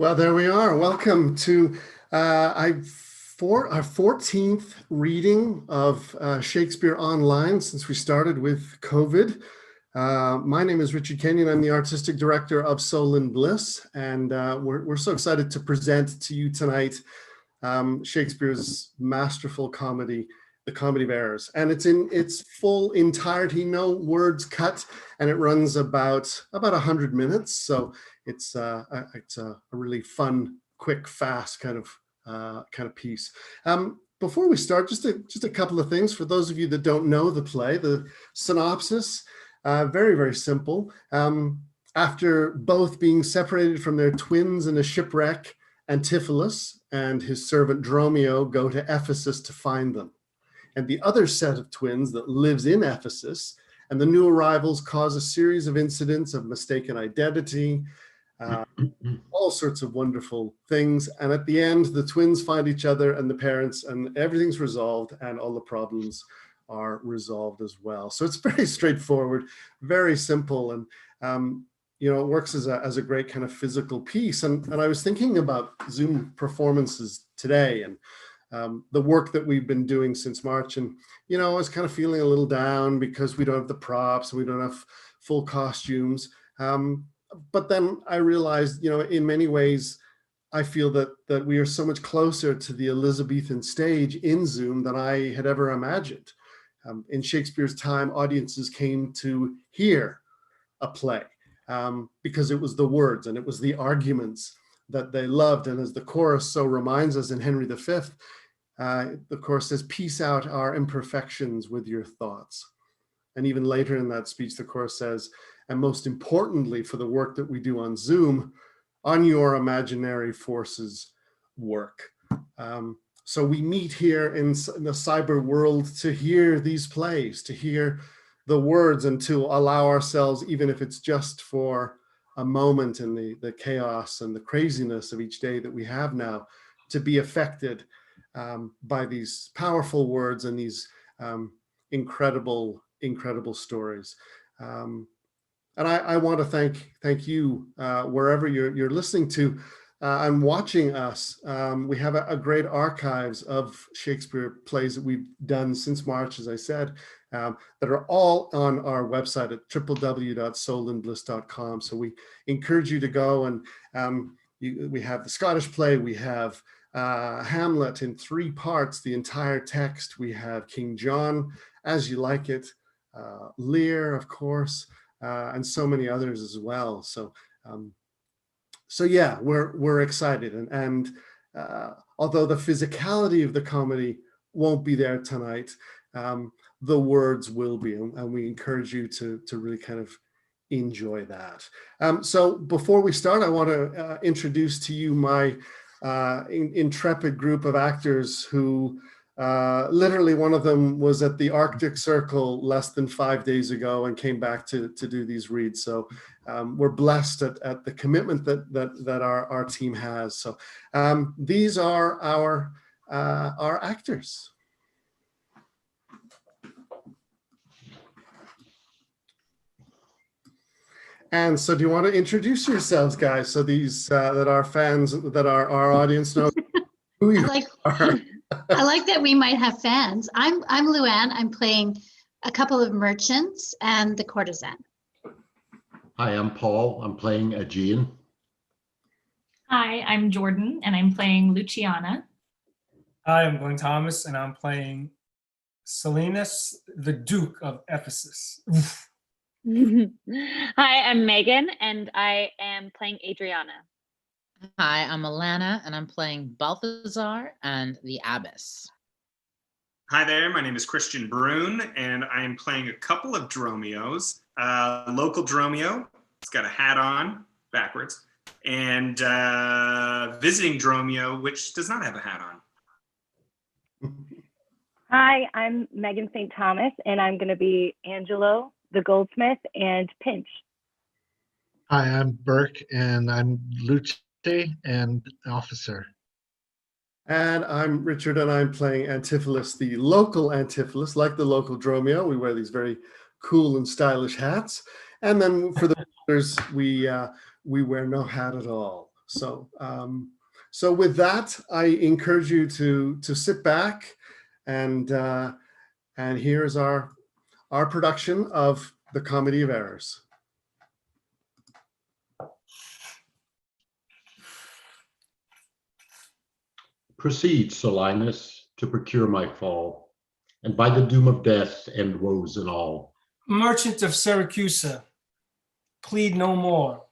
Well, there we are. Welcome to our 14th reading of Shakespeare Online since we started with COVID. My name is Richard Kenyon. I'm the artistic director of Soul and Bliss, and we're so excited to present to you tonight Shakespeare's masterful comedy, The Comedy of Errors. And it's in its full entirety, no words cut, and it runs about 100 minutes. So it's a really fun, quick, fast kind of piece. Before we start, just a couple of things for those of you that don't know the play. The synopsis, very, very simple. After both being separated from their twins in a shipwreck, Antipholus and his servant Dromio go to Ephesus to find them. And the other set of twins that lives in Ephesus and the new arrivals cause a series of incidents of mistaken identity, all sorts of wonderful things. And at the end, the twins find each other and the parents, and everything's resolved and all the problems are resolved as well. So it's very straightforward, very simple. And, it works as a great kind of physical piece. And I was thinking about Zoom performances today and the work that we've been doing since March. And, I was kind of feeling a little down because we don't have the props, we don't have full costumes. But then I realized, in many ways, I feel that we are so much closer to the Elizabethan stage in Zoom than I had ever imagined. In Shakespeare's time, audiences came to hear a play because it was the words and it was the arguments that they loved. And as the chorus so reminds us in Henry V, the chorus says, "Piece out our imperfections with your thoughts." And even later in that speech, the chorus says, "And most importantly for the work that we do on Zoom, on your imaginary forces work." So we meet here in the cyber world to hear these plays, to hear the words, and to allow ourselves, even if it's just for a moment in the chaos and the craziness of each day that we have now, to be affected by these powerful words and these incredible stories. And I want to thank you wherever you're listening to and watching us. We have a great archives of Shakespeare plays that we've done since March, as I said, that are all on our website at www.soulandbliss.com. So we encourage you to go, and we have the Scottish play, we have Hamlet in 3 parts, the entire text, we have King John, As You Like It, Lear, of course, and so many others as well. So yeah, we're excited, and although the physicality of the comedy won't be there tonight, the words will be, and we encourage you to really kind of enjoy that. So before we start, I want to introduce to you my intrepid group of actors who literally one of them was at the Arctic Circle less than 5 days ago and came back to do these reads. So we're blessed at the commitment that our team has. So these are our actors. And so do you want to introduce yourselves, guys, so these that our fans, that our audience knows who you are? I like that we might have fans. I'm Luann. I'm playing a couple of merchants and the courtesan. Hi, I'm Paul. I'm playing Aegean. Hi, I'm Jordan, and I'm playing Luciana. Hi, I'm Glenn Thomas, and I'm playing Silenus, the Duke of Ephesus. Hi, I'm Megan, and I am playing Adriana. Hi, I'm Alana, and I'm playing Balthazar and the Abbess. Hi there, my name is Christian Brune, and I'm playing a couple of Dromios. Local Dromio, it's got a hat on, backwards, and visiting Dromio, which does not have a hat on. Hi, I'm Megan St. Thomas, and I'm going to be Angelo, the goldsmith, and Pinch. Hi, I'm Burke, and I'm Luce and officer. And I'm Richard, and I'm playing Antipholus, the local Antipholus, like the local Dromio. We wear these very cool and stylish hats. And then for the others, we wear no hat at all. So with that, I encourage you to sit back and here's our production of The Comedy of Errors. Proceed, Solinus, to procure my fall, and by the doom of death end woes and all. Merchant of Syracusa, plead no more.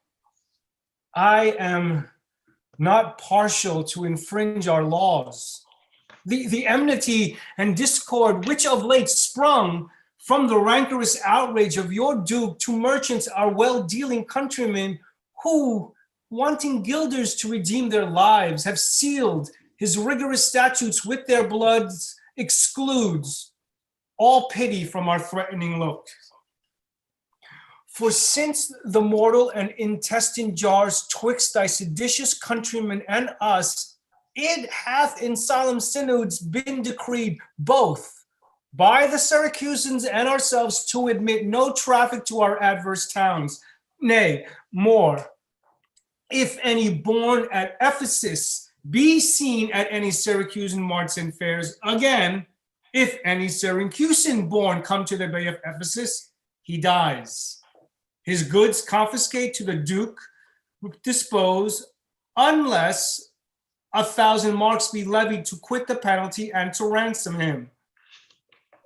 I am not partial to infringe our laws. The enmity and discord which of late sprung from the rancorous outrage of your duke to merchants, our well-dealing countrymen, who, wanting guilders to redeem their lives, have sealed his rigorous statutes with their bloods, excludes all pity from our threatening look. For since the mortal and intestine jars twixt thy seditious countrymen and us, it hath in solemn synods been decreed both by the Syracusans and ourselves to admit no traffic to our adverse towns. Nay, more, if any born at Ephesus be seen at any Syracusan marts and fairs, again, if any Syracusan born come to the bay of Ephesus, he dies. His goods confiscate to the Duke, dispose, unless 1,000 marks be levied to quit the penalty and to ransom him.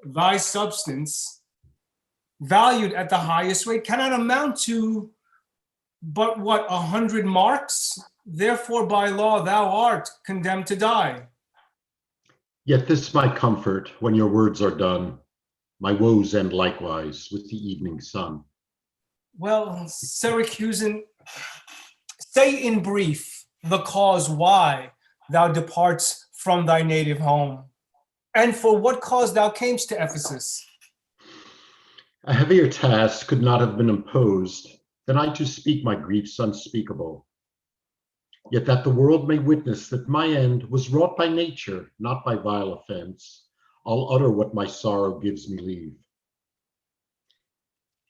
Thy substance, valued at the highest rate, cannot amount to but what, 100 marks? Therefore by law thou art condemned to die. Yet this my comfort, when your words are done, my woes end likewise with the evening sun. Well, Syracusan, say in brief the cause why thou departs from thy native home, and for what cause thou camest to Ephesus. A heavier task could not have been imposed than I to speak my griefs unspeakable. Yet that the world may witness that my end was wrought by nature, not by vile offense, I'll utter what my sorrow gives me leave.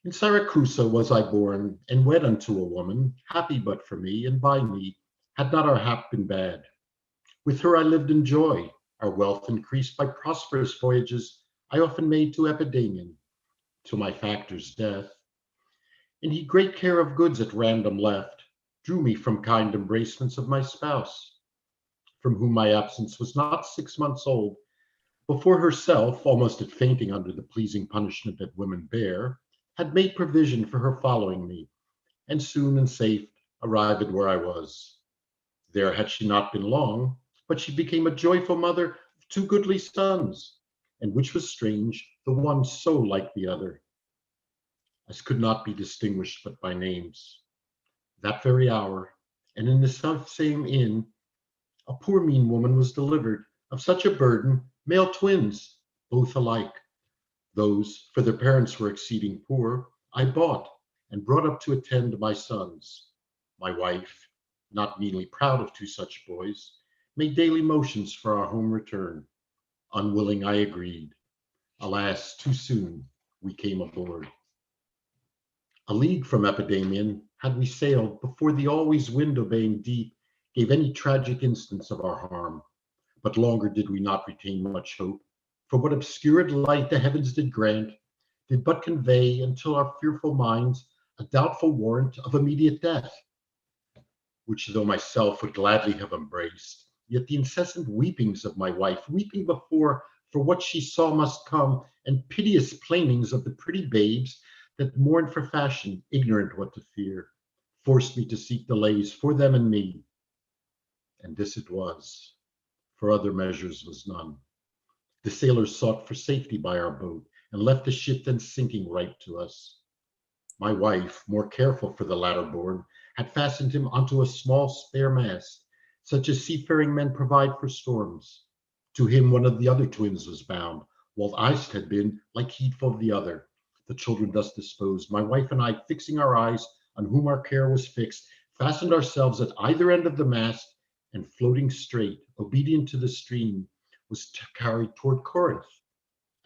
In Syracusa was I born, and wed unto a woman, happy but for me, and by me, had not our hap been bad. With her I lived in joy, our wealth increased by prosperous voyages I often made to Epidamnium, till my factor's death. And he great care of goods at random left, drew me from kind embracements of my spouse, from whom my absence was not 6 months old, before herself, almost at fainting under the pleasing punishment that women bear, had made provision for her following me, and soon and safe arrived where I was. There had she not been long, but she became a joyful mother of 2 goodly sons, and which was strange, the one so like the other, as could not be distinguished but by names. That very hour, and in the self-same inn, a poor mean woman was delivered of such a burden, male twins, both alike. Those, for their parents were exceeding poor, I bought and brought up to attend my sons. My wife, not meanly proud of 2 such boys, made daily motions for our home return. Unwilling I agreed. Alas, too soon we came aboard. A league from Epidamnium had we sailed before the always wind-obeying deep gave any tragic instance of our harm. But longer did we not retain much hope, for what obscured light the heavens did grant, did but convey until our fearful minds a doubtful warrant of immediate death, which though myself would gladly have embraced, yet the incessant weepings of my wife, weeping before for what she saw must come, and piteous plainings of the pretty babes that mourned for fashion, ignorant what to fear, forced me to seek delays for them and me. And this it was, for other measures was none. The sailors sought for safety by our boat, and left the ship then sinking right to us. My wife, more careful for the latter born, had fastened him onto a small spare mast, such as seafaring men provide for storms. To him one of the other twins was bound, while Iced had been, like heedful of the other. The children thus disposed, my wife and I, fixing our eyes on whom our care was fixed, fastened ourselves at either end of the mast, and floating straight, obedient to the stream, was carried toward Corinth,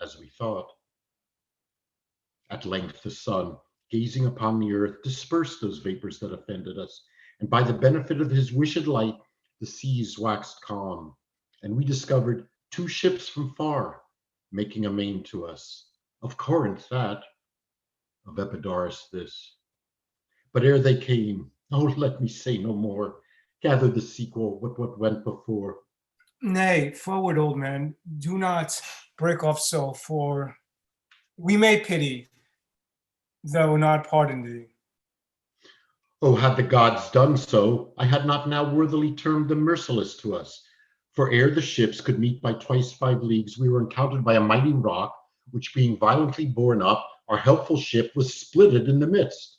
as we thought. At length the sun, gazing upon the earth, dispersed those vapors that offended us, and by the benefit of his wished light, the seas waxed calm, and we discovered 2 ships from far, making amain to us. Of Corinth that, of Epidaurus this. But ere they came, oh, let me say no more, gather the sequel with what went before. Nay, forward, old man, do not break off so, for we may pity, though not pardon thee. Oh, had the gods done so, I had not now worthily termed them merciless to us. For ere the ships could meet by twice 5 leagues, we were encountered by a mighty rock, which being violently borne up, our helpful ship was splitted in the midst.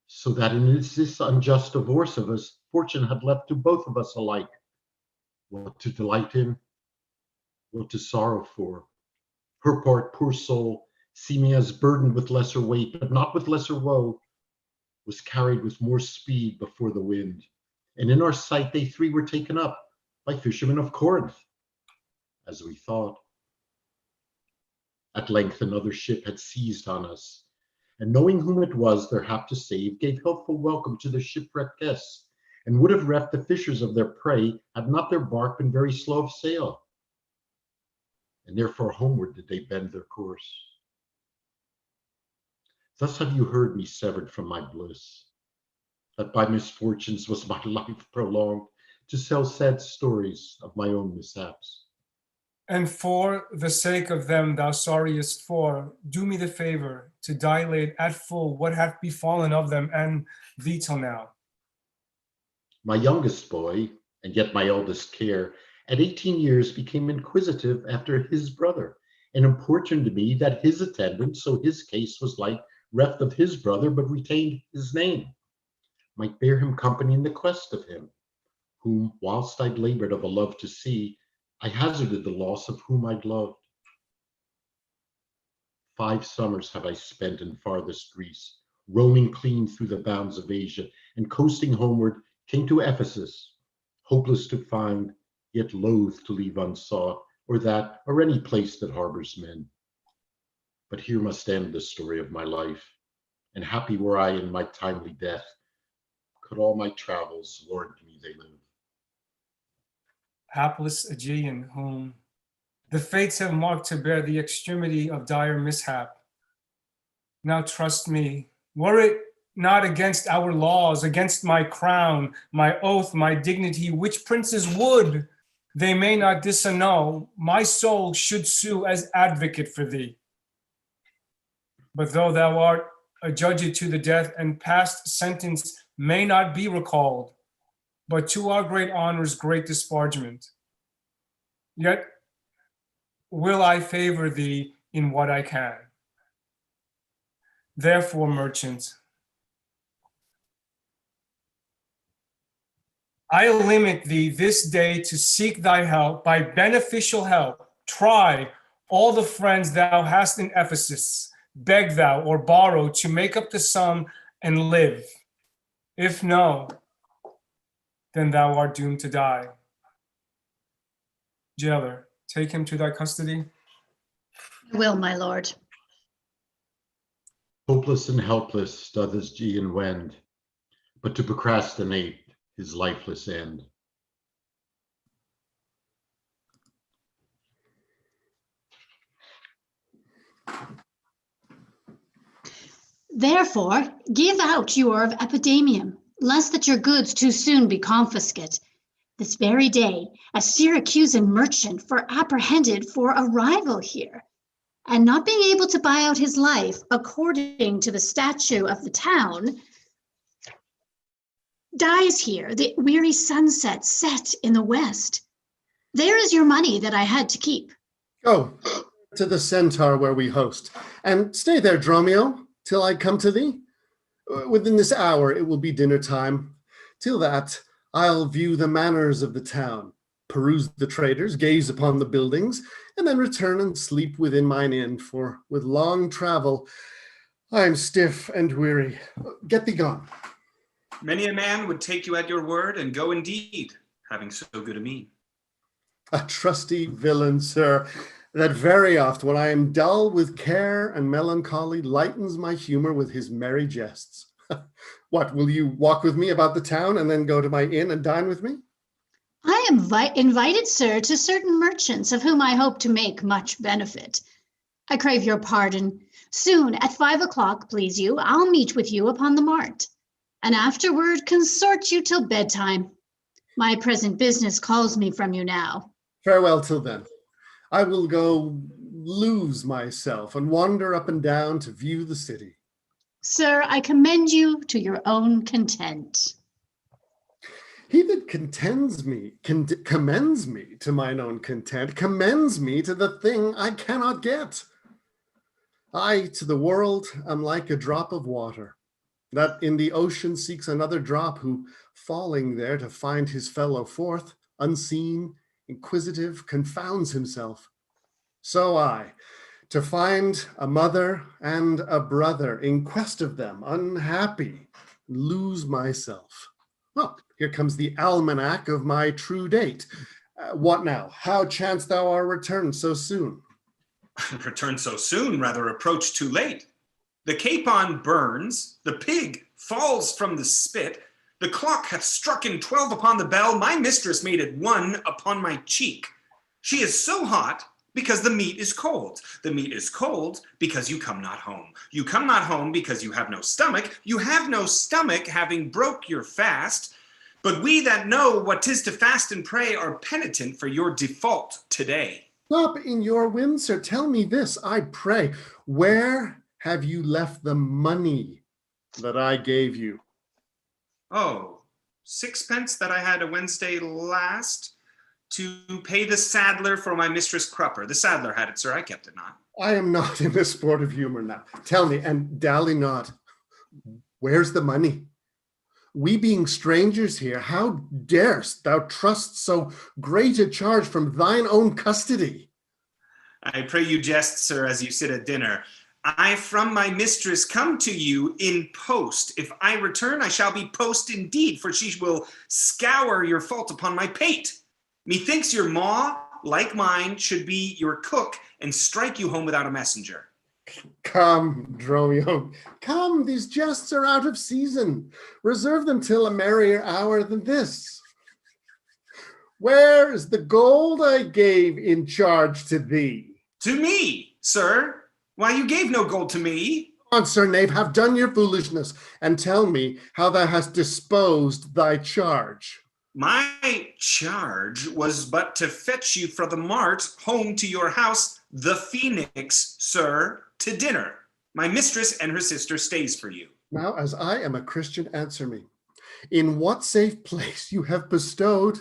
So that in this unjust divorce of us, fortune had left to both of us alike. What to delight in, what to sorrow for. Her part, poor soul, seeming as burdened with lesser weight, but not with lesser woe, was carried with more speed before the wind. And in our sight they 3 were taken up by fishermen of Corinth, as we thought. At length another ship had seized on us, and knowing whom it was their hap to save, gave helpful welcome to their shipwrecked guests, and would have reft the fishers of their prey, had not their bark been very slow of sail. And therefore homeward did they bend their course. Thus have you heard me severed from my bliss, that by misfortunes was my life prolonged, to tell sad stories of my own mishaps. And for the sake of them thou sorriest for, do me the favor to dilate at full what hath befallen of them and thee till now. My youngest boy, and yet my eldest care, at 18 years became inquisitive after his brother, and importuned me that his attendant, so his case was like reft of his brother, but retained his name, might bear him company in the quest of him, whom whilst I'd labored of a love to see, I hazarded the loss of whom I'd loved. 5 summers have I spent in farthest Greece, roaming clean through the bounds of Asia, and coasting homeward, came to Ephesus, hopeless to find, yet loath to leave unsought, or that, or any place that harbors men. But here must end the story of my life, and happy were I in my timely death, could all my travels warrant me they live. Hapless Aegean, whom the fates have marked to bear the extremity of dire mishap. Now trust me, were it not against our laws, against my crown, my oath, my dignity, which princes would, they may not disannul, my soul should sue as advocate for thee. But though thou art adjudged to the death, and past sentence may not be recalled, but to our great honors great disparagement, yet will I favor thee in what I can. Therefore, merchant, I limit thee this day to seek thy help by beneficial help. Try all the friends thou hast in Ephesus, beg thou or borrow to make up the sum and live. If no, then thou art doomed to die. Jailer, take him to thy custody. I will, my lord. Hopeless and helpless doth his Aegean wend, but to procrastinate his lifeless end. Therefore, give out your of Epidamium, lest that your goods too soon be confiscate. This very day, a Syracusan merchant for apprehended for arrival here, and not being able to buy out his life according to the statute of the town, dies here, the weary sunset set in the west. There is your money that I had to keep. Go to the centaur where we host, and stay there, Dromio, till I come to thee. Within this hour it will be dinner time. Till that, I'll view the manners of the town, peruse the traders, gaze upon the buildings, and then return and sleep within mine inn, for with long travel I am stiff and weary. Get thee gone. Many a man would take you at your word and go indeed, having so good a mien. A trusty villain, sir, that very oft when I am dull with care and melancholy lightens my humor with his merry jests. What, will you walk with me about the town and then go to my inn and dine with me? I am invited, sir, to certain merchants of whom I hope to make much benefit. I crave your pardon. Soon, at 5 o'clock, please you, I'll meet with you upon the mart, and afterward consort you till bedtime. My present business calls me from you now. Farewell till then. I will go lose myself and wander up and down to view the city. Sir, I commend you to your own content. He that commends me to mine own content, commends me to the thing I cannot get. I to the world am like a drop of water, that in the ocean seeks another drop, who, falling there to find his fellow forth, unseen, inquisitive, confounds himself. So I, to find a mother and a brother, in quest of them, unhappy, lose myself. Well, here comes the almanac of my true date. What now? How chance thou our return so soon? Return so soon, rather approach too late. The capon burns, the pig falls from the spit, the clock hath struck in 12 upon the bell, my mistress made it 1 upon my cheek. She is so hot because the meat is cold. The meat is cold because you come not home. You come not home because you have no stomach. You have no stomach, having broke your fast. But we that know what 'tis to fast and pray are penitent for your default today. Stop in your whim, sir. Tell me this, I pray. Where have you left the money that I gave you? Oh, 6 pence that I had a Wednesday last to pay the saddler for my mistress Crupper. The saddler had it, sir. I kept it not. I am not in the sport of humor now. Tell me, and dally not, where's the money? We being strangers here, how darest thou trust so great a charge from thine own custody? I pray you jest, sir, as you sit at dinner. I from my mistress come to you in post. If I return, I shall be post indeed, for she will scour your fault upon my pate. Methinks your maw, like mine, should be your cook and strike you home without a messenger. Come, Dromio, come, these jests are out of season. Reserve them till a merrier hour than this. Where is the gold I gave in charge to thee? To me, sir. Why, you gave no gold to me. Come on, sir knave, have done your foolishness, and tell me how thou hast disposed thy charge. My charge was but to fetch you from the mart home to your house, the Phoenix, sir, to dinner. My mistress and her sister stays for you. Now, as I am a Christian, answer me. In what safe place you have bestowed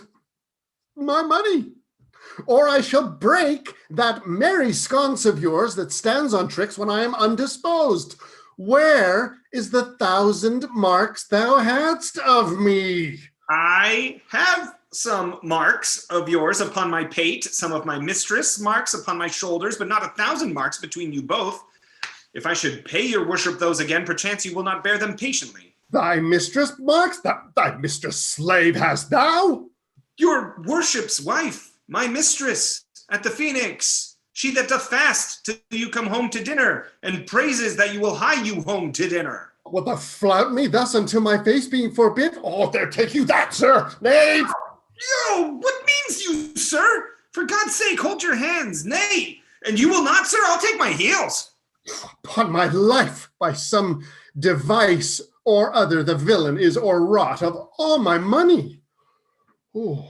my money? Or I shall break that merry sconce of yours that stands on tricks when I am undisposed. Where is the 1,000 marks thou hadst of me? I have some marks of yours upon my pate, some of my mistress marks upon my shoulders, but not 1,000 marks between you both. If I should pay your worship those again, perchance you will not bear them patiently. Thy mistress marks? Thy mistress slave hast thou? Your worship's wife, my mistress, at the Phoenix, she that doth fast till you come home to dinner, and praises that you will hie you home to dinner. Wilt thou flout me thus until my face being forbid? Oh, there take you that, sir, knave! Yo, what means you, sir? For God's sake, hold your hands, nay. And you will not, sir? I'll take my heels. Upon my life, by some device or other, the villain is o'erwrought of all my money. Oh,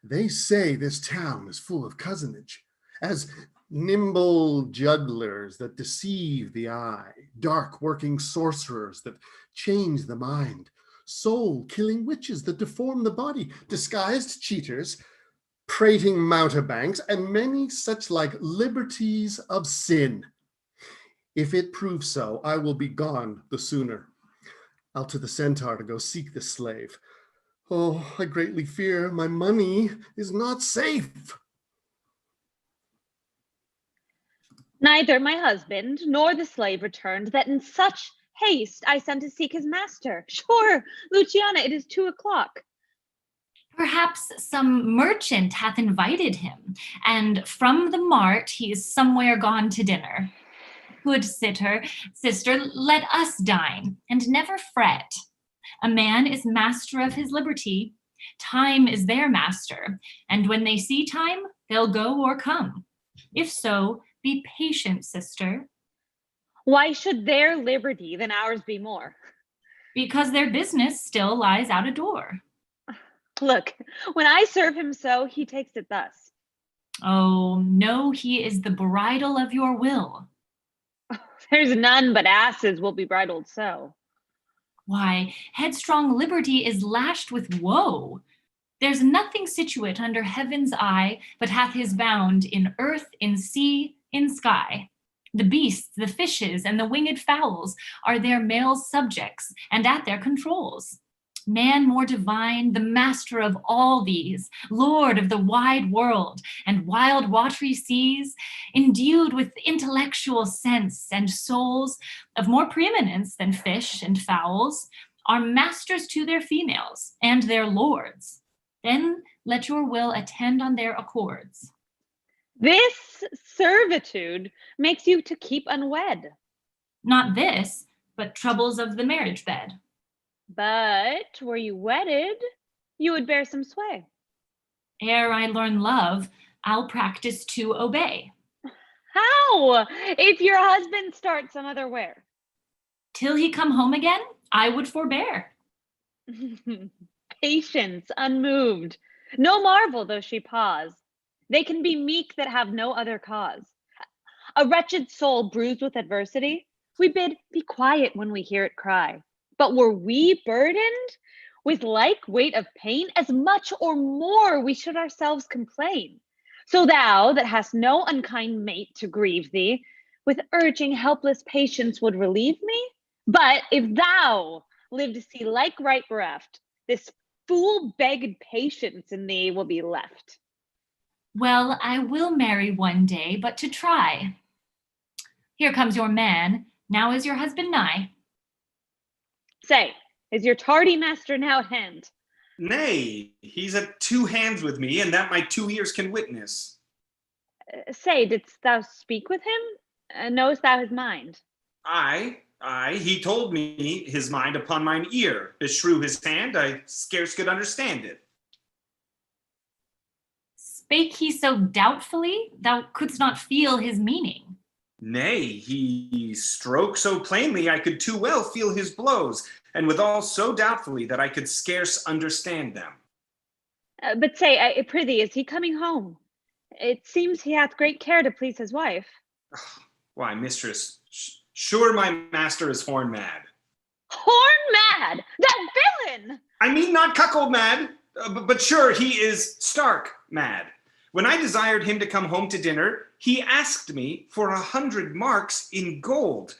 they say this town is full of cozenage, as nimble jugglers that deceive the eye, dark working sorcerers that change the mind, soul-killing witches that deform the body, disguised cheaters, prating mountebanks, and many such like liberties of sin. If it prove so, I will be gone the sooner. I'll to the centaur to go seek the slave. Oh, I greatly fear my money is not safe. Neither my husband nor the slave returned, that in such haste I sent to seek his master. Sure, Luciana, it is 2 o'clock. Perhaps some merchant hath invited him, and from the mart he is somewhere gone to dinner. Good sister, let us dine, and never fret. A man is master of his liberty. Time is their master, and when they see time, they'll go or come. If so, be patient, sister. Why should their liberty than ours be more? Because their business still lies out a door. Look, when I serve him so, he takes it thus. Oh, no, he is the bridle of your will. There's none but asses will be bridled so. Why, headstrong liberty is lashed with woe. There's nothing situate under heaven's eye, but hath his bound in earth, in sea, in sky. The beasts, the fishes, and the winged fowls are their male subjects, and at their controls. Man more divine, the master of all these, Lord of the wide world and wild watery seas, endued with intellectual sense and souls of more preeminence than fish and fowls, are masters to their females and their lords. Then let your will attend on their accords. This servitude makes you to keep unwed. Not this, but troubles of the marriage bed. But were you wedded, you would bear some sway. Ere I learn love, I'll practice to obey. How, if your husband starts some other where? Till he come home again, I would forbear. Patience, unmoved. No marvel though she pause. They can be meek that have no other cause. A wretched soul bruised with adversity, we bid be quiet when we hear it cry. But were we burdened with like weight of pain, as much or more we should ourselves complain. So thou that hast no unkind mate to grieve thee, with urging helpless patience would relieve me? But if thou live to see like right bereft, this fool begged patience in thee will be left. Well, I will marry one day, but to try. Here comes your man. Now is your husband nigh? Say, is your tardy master now at hand? Nay, he's at 2 hands with me, and that my 2 ears can witness. Say, didst thou speak with him? Knowest thou his mind? Aye, he told me his mind upon mine ear. Beshrew his hand, I scarce could understand it. Spake he so doubtfully, thou couldst not feel his meaning? Nay, he stroke so plainly I could too well feel his blows, and withal so doubtfully that I could scarce understand them. But say, I prithee, is he coming home? It seems he hath great care to please his wife. Why, mistress, sure my master is horn mad. Horn mad? That villain! I mean not cuckold mad, but sure he is stark mad. When I desired him to come home to dinner, he asked me for 100 marks in gold.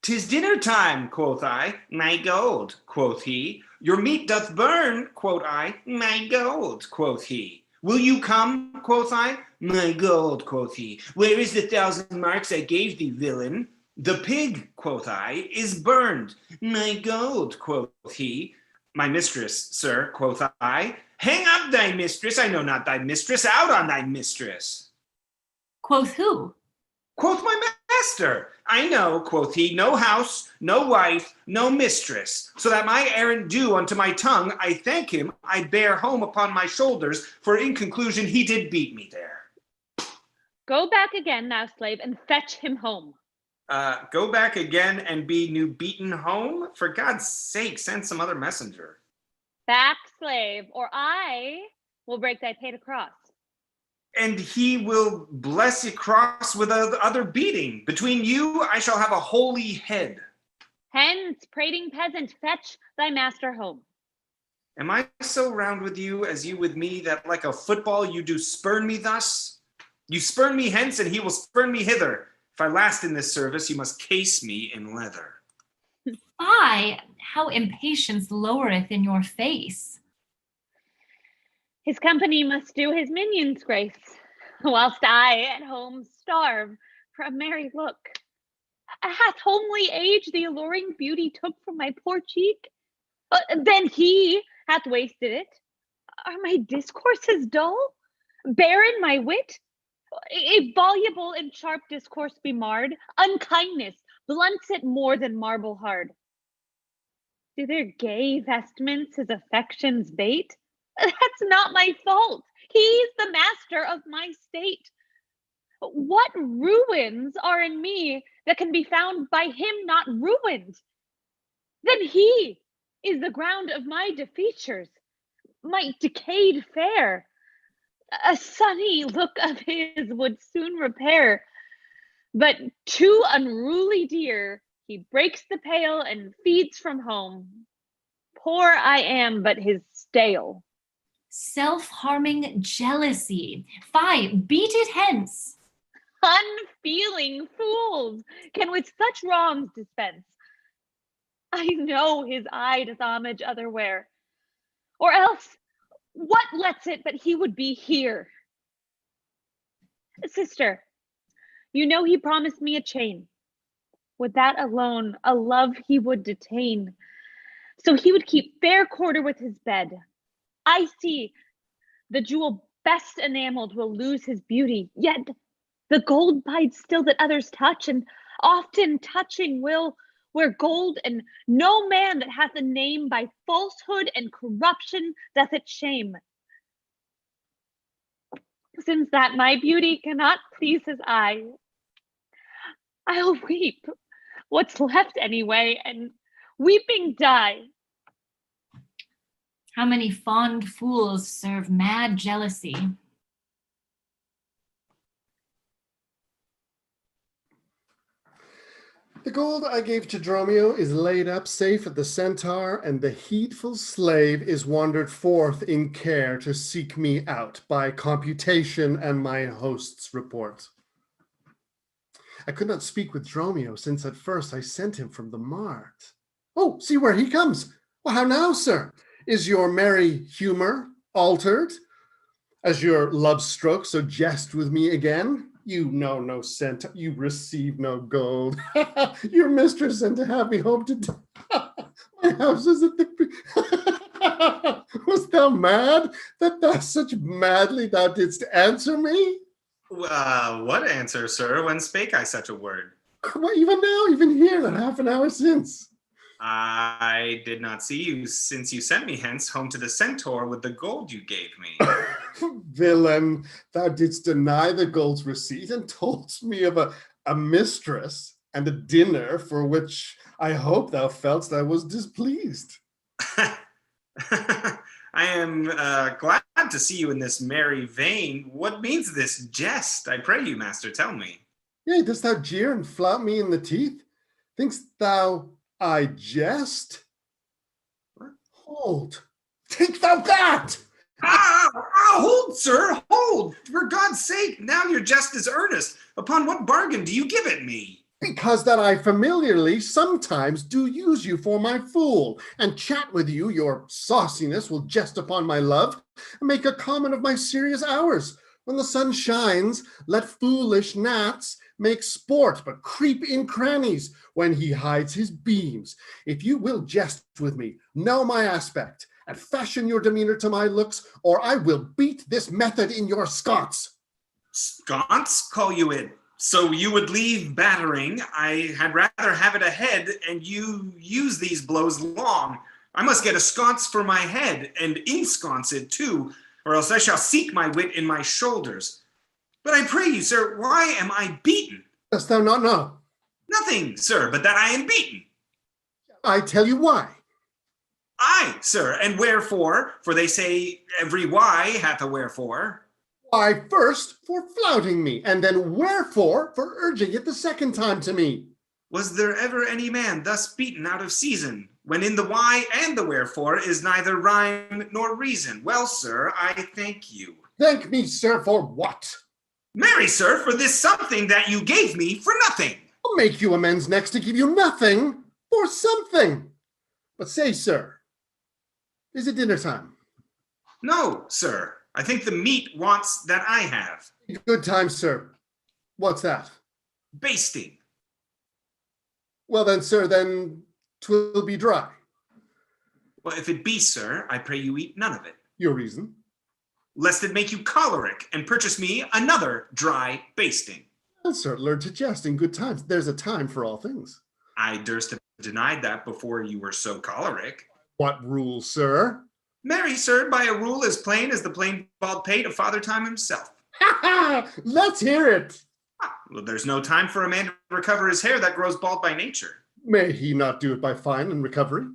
"'Tis dinner time," quoth I. "My gold," quoth he. "Your meat doth burn," quoth I. "My gold," quoth he. "Will you come?" quoth I. "My gold," quoth he. "Where is the 1,000 marks I gave thee, villain?" "The pig," quoth I, "is burned." "My gold," quoth he. "My mistress, sir," quoth I. "Hang up thy mistress, I know not thy mistress, out on thy mistress." Quoth who? Quoth my master. "I know," quoth he, "no house, no wife, no mistress, so that my errand due unto my tongue, I thank him, I bear home upon my shoulders, for in conclusion he did beat me there." Go back again, thou slave, and fetch him home. Go back again and be new beaten home? For God's sake, send some other messenger. Back, slave, or I will break thy pate across. And he will bless you cross with other beating. Between you, I shall have a holy head. Hence, prating peasant, fetch thy master home. Am I so round with you as you with me, that like a football you do spurn me thus? You spurn me hence, and he will spurn me hither. If I last in this service, you must case me in leather. Fie, how impatience lowereth in your face. His company must do his minions grace, whilst I at home starve for a merry look. Hath homely age the alluring beauty took from my poor cheek? Then he hath wasted it. Are my discourses dull? Barren my wit? If voluble and sharp discourse be marred, unkindness blunts it more than marble hard. Do their gay vestments his affections bait? That's not my fault. He's the master of my state. What ruins are in me that can be found by him not ruined? Then he is the ground of my defeatures, my decayed fair. A sunny look of his would soon repair, but too unruly dear, he breaks the pail and feeds from home. Poor I am, but his stale. Self-harming jealousy. Fie, beat it hence. Unfeeling fools can with such wrongs dispense. I know his eye doth homage otherwhere, or else what lets it but he would be here? Sister, you know he promised me a chain. With that alone, a love he would detain. So he would keep fair quarter with his bed. I see the jewel best enameled will lose his beauty, yet the gold bides still that others touch, and often touching will where gold, and no man that hath a name by falsehood and corruption doth it shame. Since that my beauty cannot please his eye, I'll weep what's left anyway, and weeping die. How many fond fools serve mad jealousy? The gold I gave to Dromio is laid up safe at the centaur, and the heedful slave is wandered forth in care to seek me out by computation and my host's report. I could not speak with Dromio, since at first I sent him from the mart. Oh, see where he comes. Well, how now, sir? Is your merry humor altered? As your love stroke so jest with me again? You know no cent, you receive no gold. Your mistress sent to have me home to my house is at the Was thou mad that thou such madly thou didst answer me? What answer, sir? When spake I such a word? Well, even now, even here, not half an hour since. I did not see you since you sent me hence home to the centaur with the gold you gave me. Villain, thou didst deny the gold's receipt and toldst me of a mistress and a dinner for which I hope thou feltst I was displeased. I am glad to see you in this merry vein. What means this jest? I pray you, master, tell me. Yea, dost thou jeer and flout me in the teeth? Thinkst thou I jest? What? Hold, take thou that! Hold, sir, hold! For God's sake, now your jest is earnest. Upon what bargain do you give it me? Because that I familiarly sometimes do use you for my fool, and chat with you, your sauciness will jest upon my love, and make a common of my serious hours. When the sun shines, let foolish gnats make sport, but creep in crannies when he hides his beams. If you will jest with me, know my aspect, and fashion your demeanor to my looks, or I will beat this method in your sconce. Sconce, call you it? So you would leave battering. I had rather have it ahead, and you use these blows long. I must get a sconce for my head, and ensconce it too, or else I shall seek my wit in my shoulders. But I pray you, sir, why am I beaten? Dost thou not know? Nothing, sir, but that I am beaten. I tell you why. Aye, sir, and wherefore? For they say every why hath a wherefore. Why, first, for flouting me, and then wherefore, for urging it the second time to me. Was there ever any man thus beaten out of season, when in the why and the wherefore is neither rhyme nor reason? Well, sir, I thank you. Thank me, sir, for what? Marry, sir, for this something that you gave me for nothing. I'll make you amends next to give you nothing for something. But say, sir, is it dinner time? No, sir. I think the meat wants that I have. Good time, sir. What's that? Basting. Well then, sir, then 'twill be dry. Well, if it be, sir, I pray you eat none of it. Your reason? lest it make you choleric and purchase me another dry basting. Well, sir, learn to jest in good times. There's a time for all things. I durst have denied that before you were so choleric. What rule, sir? Marry, sir, by a rule as plain as the plain bald pate of Father Time himself. Ha ha! Let's hear it. Well, there's no time for a man to recover his hair that grows bald by nature. May he not do it by fine and recovery?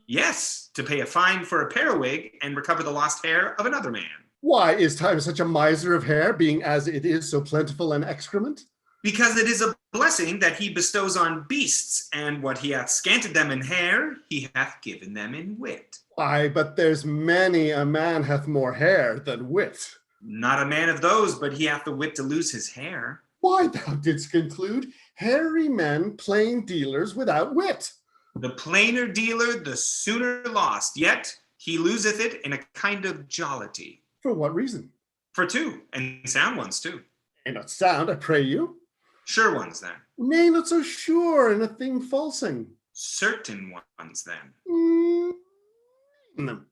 Yes, to pay a fine for a periwig and recover the lost hair of another man. Why is time such a miser of hair, being as it is so plentiful an excrement? Because it is a blessing that he bestows on beasts, and what he hath scanted them in hair, he hath given them in wit. Why, but there's many a man hath more hair than wit. Not a man of those, but he hath the wit to lose his hair. Why, thou didst conclude hairy men plain dealers without wit. The plainer dealer, the sooner lost, yet he loseth it in a kind of jollity. For what reason? For two, and sound ones too. Ain't not sound, I pray you. Sure ones then. Nay, not so sure in a thing falsing. Certain ones then. Name them.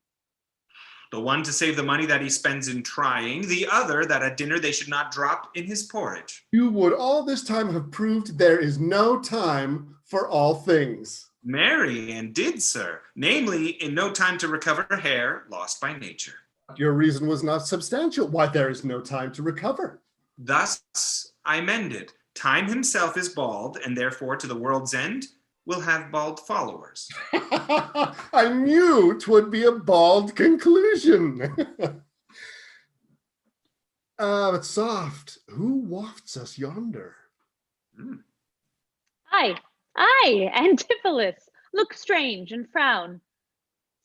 The one to save the money that he spends in trying, the other that at dinner they should not drop in his porridge. You would all this time have proved there is no time for all things. Marry, and did, sir, namely, in no time to recover hair lost by nature. Your reason was not substantial. Why, there is no time to recover. Thus I mended. Time himself is bald, and therefore to the world's end will have bald followers. I knew 'twould be a bald conclusion. But soft, who wafts us yonder? Aye, Antipholus, look strange and frown.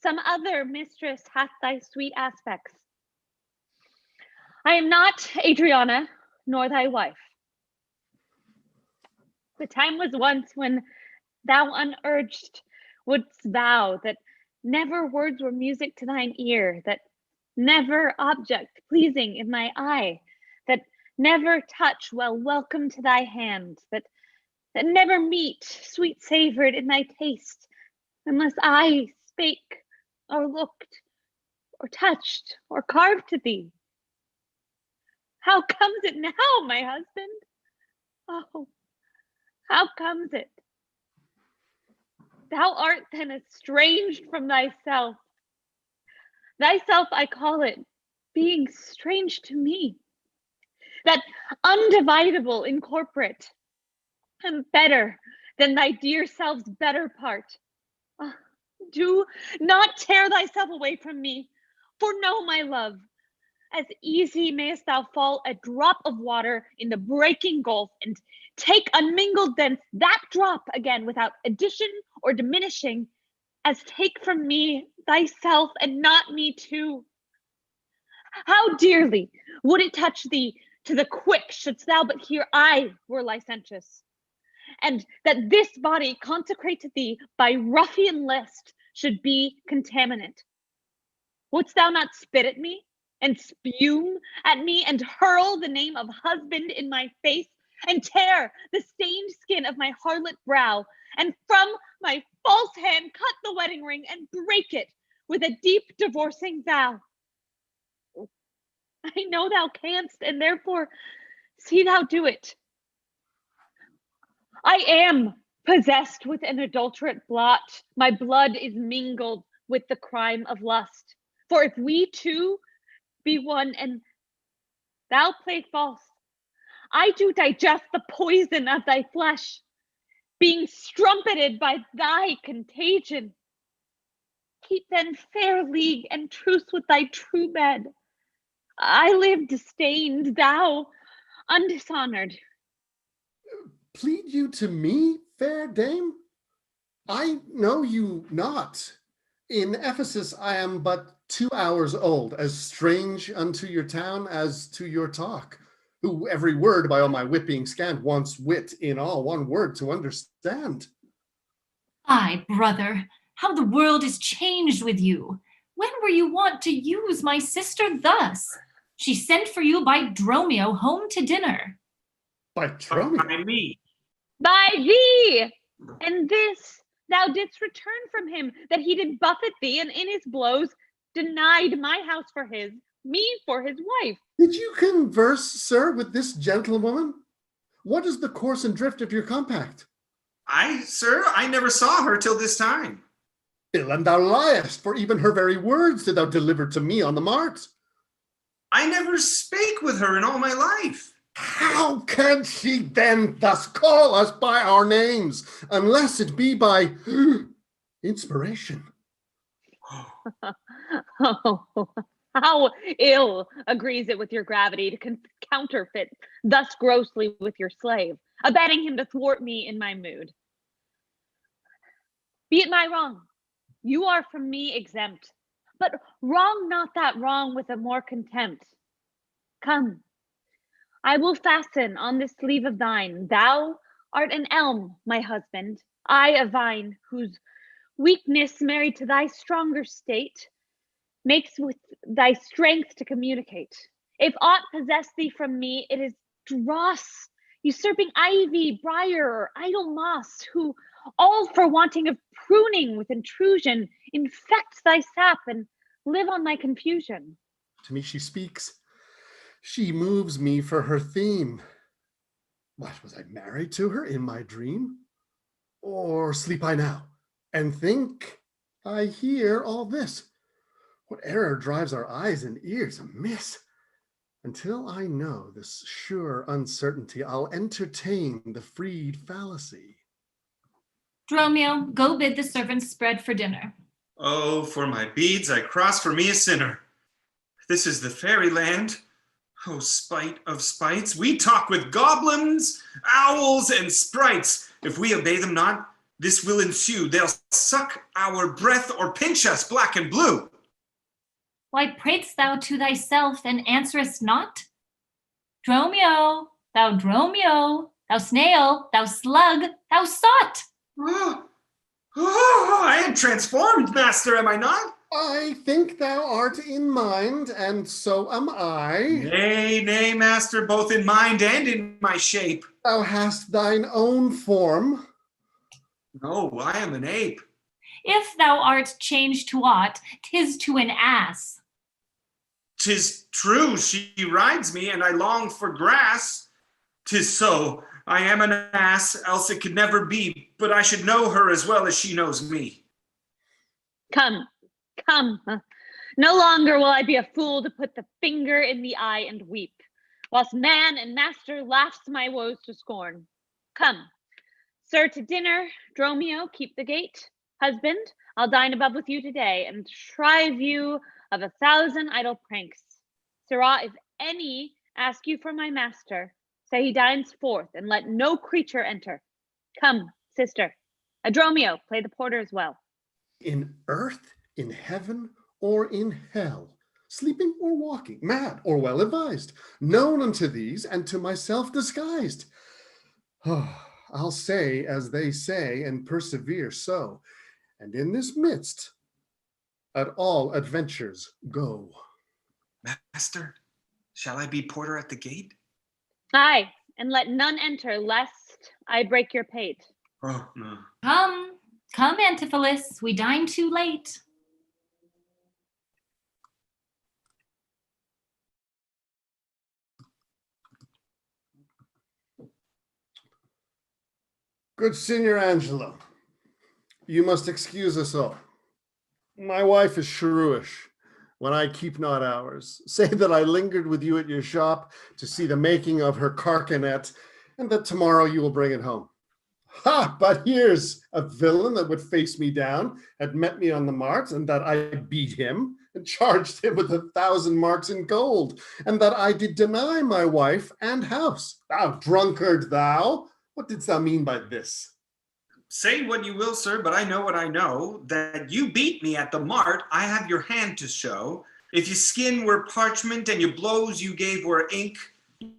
Some other mistress hath thy sweet aspects. I am not Adriana, nor thy wife. The time was once when thou unurged wouldst vow that never words were music to thine ear, that never object pleasing in thy eye, that never touch well welcome to thy hand, that never meat sweet savored in thy taste, unless I spake or looked or touched or carved to thee. How comes it now, my husband? Oh, how comes it? Thou art then estranged from thyself. Thyself I call it, being strange to me. That undividable incorporate, and better than thy dear self's better part. Do not tear thyself away from me, for know, my love, as easy mayest thou fall a drop of water in the breaking gulf, and take unmingled thence that drop again without addition or diminishing, as take from me thyself and not me too. How dearly would it touch thee to the quick shouldst thou but hear I were licentious, and that this body consecrated thee by ruffian list should be contaminant. Wouldst thou not spit at me and spume at me and hurl the name of husband in my face and tear the stained skin of my harlot brow, and from my false hand cut the wedding ring and break it with a deep divorcing vow? I know thou canst, and therefore see thou do it. I am possessed with an adulterate blot. My blood is mingled with the crime of lust. For if we two be one and thou play false, I do digest the poison of thy flesh, being strumpeted by thy contagion. Keep then fair league and truce with thy true bed. I live disdained, thou undishonored. Plead you to me, fair dame? I know you not. In Ephesus I am but 2 hours old, as strange unto your town as to your talk, who every word by all my wit being scant wants wit in all one word to understand. Ay, brother, how the world is changed with you. When were you wont to use my sister thus? She sent for you by Dromio home to dinner. By Dromio? By me. By thee! And this thou didst return from him, that he did buffet thee, and in his blows denied my house for his, me for his wife. Did you converse, sir, with this gentlewoman? What is the course and drift of your compact? Sir, I never saw her till this time. Ill, and thou liest, for even her very words did thou deliver to me on the mart. I never spake with her in all my life. How can she then thus call us by our names, unless it be by inspiration? Oh, how ill agrees it with your gravity to counterfeit thus grossly with your slave, abetting him to thwart me in my mood. Be it my wrong, you are from me exempt, but wrong not that wrong with a more contempt. Come, I will fasten on this sleeve of thine. Thou art an elm, my husband, I a vine, whose weakness married to thy stronger state makes with thy strength to communicate. If aught possess thee from me, it is dross, usurping ivy, briar, or idle moss, who all for wanting of pruning with intrusion infect thy sap and live on thy confusion. To me she speaks. She moves me for her theme. What, was I married to her in my dream? Or sleep I now, and think I hear all this? What error drives our eyes and ears amiss? Until I know this sure uncertainty, I'll entertain the freed fallacy. Dromio, go bid the servants spread for dinner. Oh, for my beads, I cross for me a sinner. This is the fairyland. Oh, spite of spites, we talk with goblins, owls, and sprites. If we obey them not, this will ensue. They'll suck our breath or pinch us black and blue. Why pratest thou to thyself and answerest not? Dromio, thou snail, thou slug, thou sot. I am transformed, master, am I not? I think thou art in mind, and so am I. Nay, nay, master, both in mind and in my shape. Thou hast thine own form. No, I am an ape. If thou art changed to aught, 'tis to an ass. 'Tis true, she rides me, and I long for grass. 'Tis so, I am an ass, else it could never be, but I should know her as well as she knows me. Come, come. No longer will I be a fool to put the finger in the eye and weep, whilst man and master laughs my woes to scorn. Come, sir, to dinner. Dromio, keep the gate. Husband, I'll dine above with you today and shrive you of 1,000 idle pranks. Sirrah, if any ask you for my master, say he dines forth, and let no creature enter. Come, sister. Dromio, play the porter as well. In earth, in heaven, or in hell, sleeping or walking, mad or well advised, known unto these and to myself disguised. Oh, I'll say as they say and persevere so, and in this midst at all adventures go. Master, shall I be porter at the gate? Aye, and let none enter, lest I break your pate. Oh, no. Come, Antipholus, we dine too late. Good Signor Angelo, you must excuse us all. My wife is shrewish when I keep not hours. Say that I lingered with you at your shop to see the making of her carcanet, and that tomorrow you will bring it home. Ha! But here's a villain that would face me down, had met me on the mart, and that I beat him, and charged him with 1,000 marks in gold, and that I did deny my wife and house. Thou drunkard, thou! What didst thou mean by this? Say what you will, sir, but I know what I know, that you beat me at the mart. I have your hand to show. If your skin were parchment and your blows you gave were ink,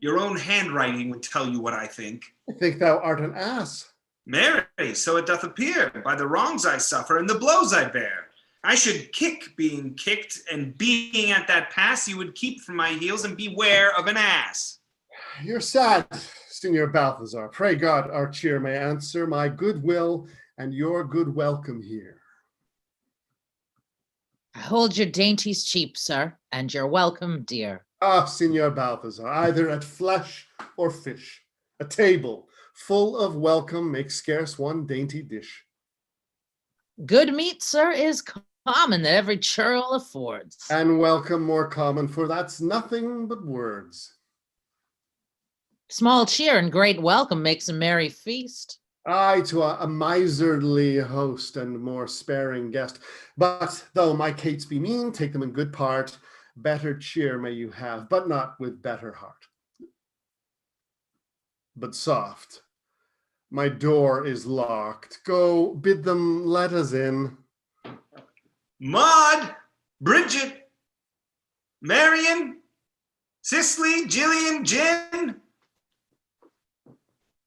your own handwriting would tell you what I think. I think thou art an ass. Marry, so it doth appear, by the wrongs I suffer and the blows I bear. I should kick being kicked, and being at that pass, you would keep from my heels and beware of an ass. You're sad, Signor Balthazar. Pray God our cheer may answer my good will and your good welcome here. I hold your dainties cheap, sir, and you're welcome, dear. Ah, Signor Balthazar, either at flesh or fish, a table full of welcome makes scarce one dainty dish. Good meat, sir, is common that every churl affords. And welcome more common, for that's nothing but words. Small cheer and great welcome makes a merry feast. Aye, to a miserly host and more sparing guest. But though my cates be mean, take them in good part. Better cheer may you have, but not with better heart. But soft, my door is locked. Go bid them let us in. Maud, Bridget, Marion, Cicely, Gillian, Jen,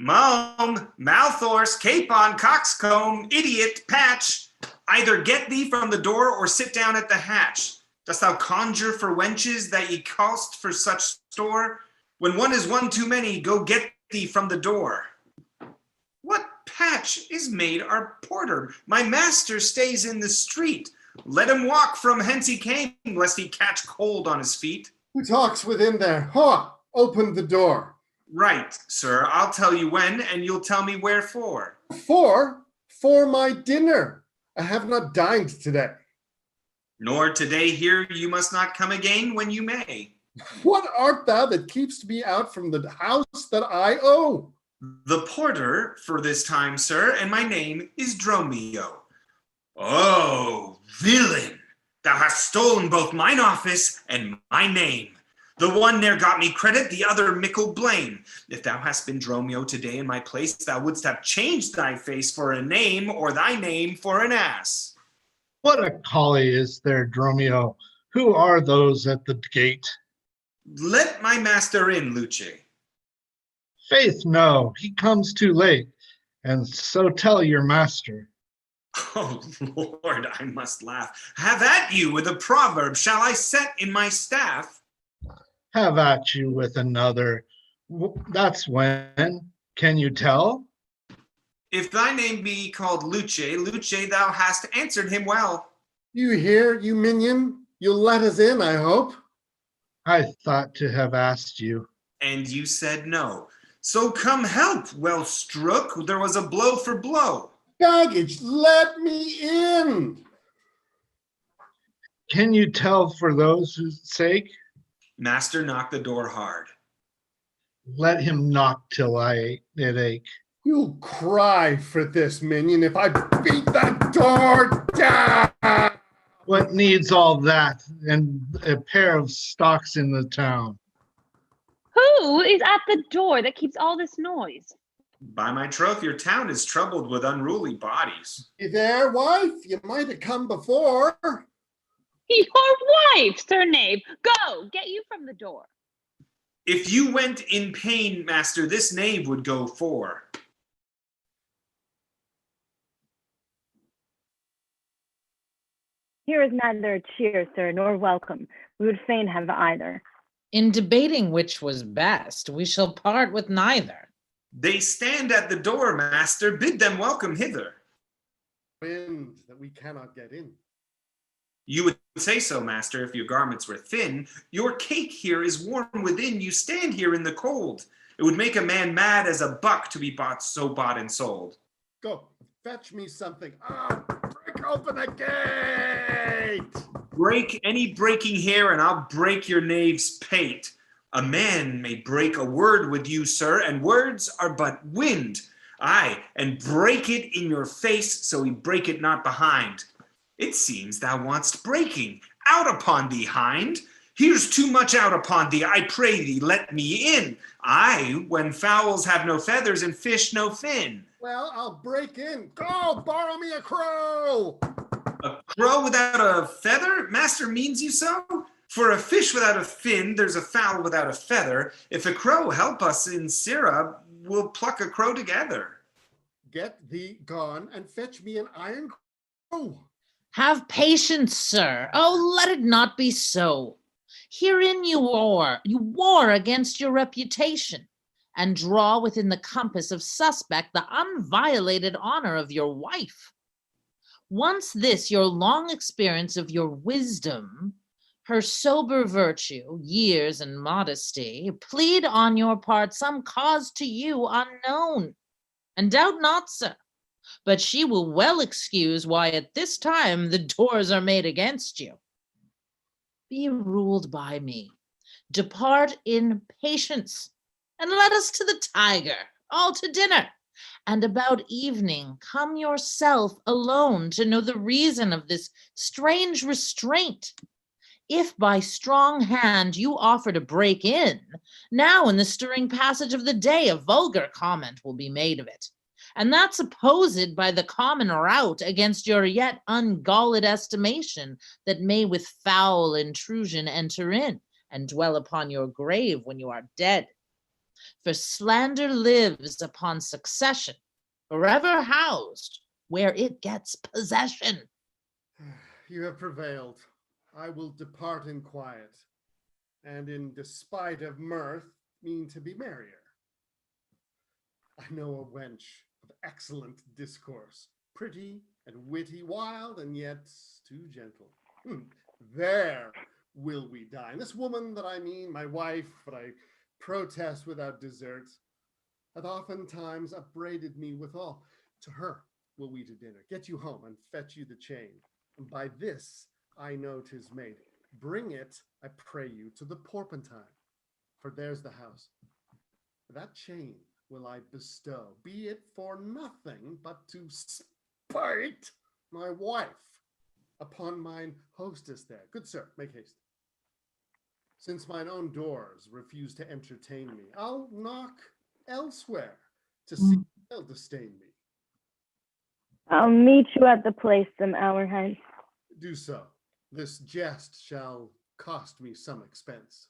Malm, Malthorse, Capon, Coxcomb, Idiot, Patch, either get thee from the door or sit down at the hatch. Dost thou conjure for wenches that ye cost for such store? When one is one too many, go get thee from the door. What Patch is made our porter? My master stays in the street. Let him walk from hence he came, lest he catch cold on his feet. Who talks within there? Ha! Open the door. Right, sir, I'll tell you when, and you'll tell me wherefore. For my dinner. I have not dined today. Nor today here you must not come again when you may. What art thou that keepst me out from the house that I owe? The porter for this time, sir, and my name is Dromio. Oh, villain! Thou hast stolen both mine office and my name. The one ne'er got me credit, the other mickle blame. If thou hast been Dromio today in my place, thou wouldst have changed thy face for a name, or thy name for an ass. What a collie is there, Dromio? Who are those at the gate? Let my master in, Luce. Faith, no, he comes too late, and so tell your master. Oh, Lord, I must laugh. Have at you with a proverb shall I set in my staff? Have at you with another. That's when. Can you tell? If thy name be called Luce, Luce, thou hast answered him well. You hear, you minion? You'll let us in, I hope. I thought to have asked you. And you said no. So come help, well strook, there was a blow for blow. Baggage, let me in. Can you tell for those whose sake? Master knocked the door hard. Let him knock till it ache. You'll cry for this, minion, if I beat that door down. What needs all that and a pair of stocks in the town? Who is at the door that keeps all this noise? By my troth, your town is troubled with unruly bodies. You there, wife? You might have come before. Your wife, sir knave. Go, get you from the door. If you went in pain, master, this knave would go for. Here is neither cheer, sir, nor welcome. We would fain have either. In debating which was best, we shall part with neither. They stand at the door, master. Bid them welcome hither. Wind that we cannot get in. You would say so, master, if your garments were thin. Your cake here is warm within. You stand here in the cold. It would make a man mad as a buck to be bought and sold. Go, fetch me something. Ah, break open the gate. Break any breaking here, and I'll break your knave's pate. A man may break a word with you, sir, and words are but wind. Aye, and break it in your face, so he break it not behind. It seems thou want'st breaking. Out upon thee, hind. Here's too much out upon thee. I pray thee, let me in. Aye, when fowls have no feathers and fish no fin. Well, I'll break in. Go, borrow me a crow. A crow without a feather? Master means you so? For a fish without a fin, there's a fowl without a feather. If a crow help us in syrup, we'll pluck a crow together. Get thee gone and fetch me an iron crow. Have patience, sir. Oh, let it not be so. Herein you war against your reputation, and draw within the compass of suspect the unviolated honor of your wife. Once this, your long experience of your wisdom, her sober virtue, years, and modesty, plead on your part some cause to you unknown. And doubt not, sir, but she will well excuse why at this time the doors are made against you. Be ruled by me. Depart in patience, and let us to the tiger, all to dinner. And about evening, come yourself alone to know the reason of this strange restraint. If by strong hand you offer to break in, now in the stirring passage of the day, a vulgar comment will be made of it. And that supposed by the common rout against your yet ungalled estimation, that may with foul intrusion enter in, and dwell upon your grave when you are dead. For slander lives upon succession, forever housed where it gets possession. You have prevailed. I will depart in quiet, and in despite of mirth, mean to be merrier. I know a wench of excellent discourse, pretty and witty, wild, and yet too gentle. There will we dine. This woman that I mean, my wife, but I protest without desert, hath oftentimes upbraided me withal. To her will we to dinner, get you home, and fetch you the chain. And by this I know 'tis made. Bring it, I pray you, to the Porpentine, for there's the house. That chain will I bestow, be it for nothing but to spite my wife upon mine hostess there. Good sir, make haste. Since mine own doors refuse to entertain me, I'll knock elsewhere to see if they'll disdain me. I'll meet you at the place some hour hence. Do so. This jest shall cost me some expense.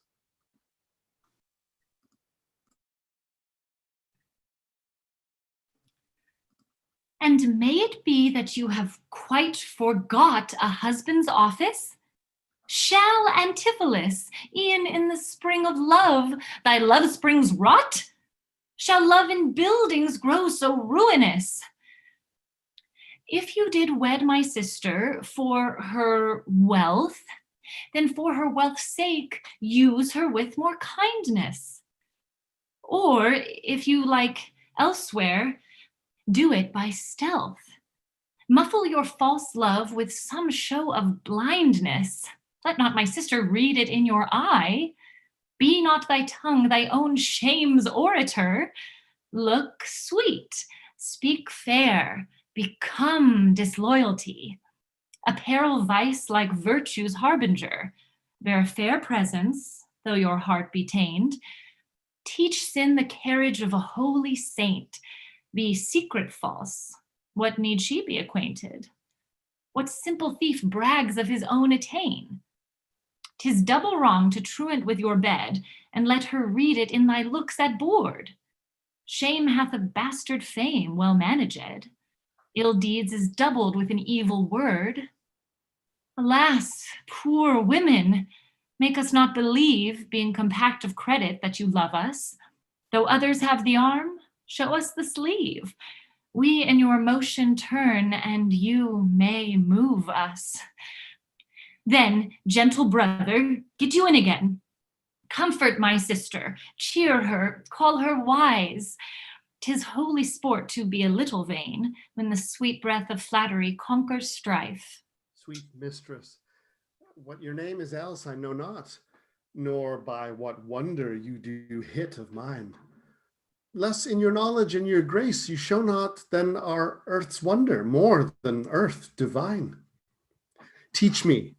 And may it be that you have quite forgot a husband's office? Shall Antipholus, e'en in the spring of love, thy love springs rot? Shall love in buildings grow so ruinous? If you did wed my sister for her wealth, then for her wealth's sake use her with more kindness. Or if you like elsewhere, do it by stealth. Muffle your false love with some show of blindness. Let not my sister read it in your eye. Be not thy tongue thy own shame's orator. Look sweet, speak fair, become disloyalty. Apparel vice like virtue's harbinger. Bear fair presence, though your heart be tained. Teach sin the carriage of a holy saint. Be secret false. What need she be acquainted? What simple thief brags of his own attain? 'Tis double wrong to truant with your bed, and let her read it in thy looks at board. Shame hath a bastard fame well managed. Ill deeds is doubled with an evil word. Alas, poor women, make us not believe, being compact of credit, that you love us. Though others have the arm, show us the sleeve. We in your motion turn, and you may move us. Then, gentle brother, get you in again. Comfort my sister, cheer her, call her wise. 'Tis holy sport to be a little vain, when the sweet breath of flattery conquers strife. Sweet mistress, what your name is else I know not, nor by what wonder you do hit of mine. Less in your knowledge and your grace you show not than our earth's wonder, more than earth divine. Teach me,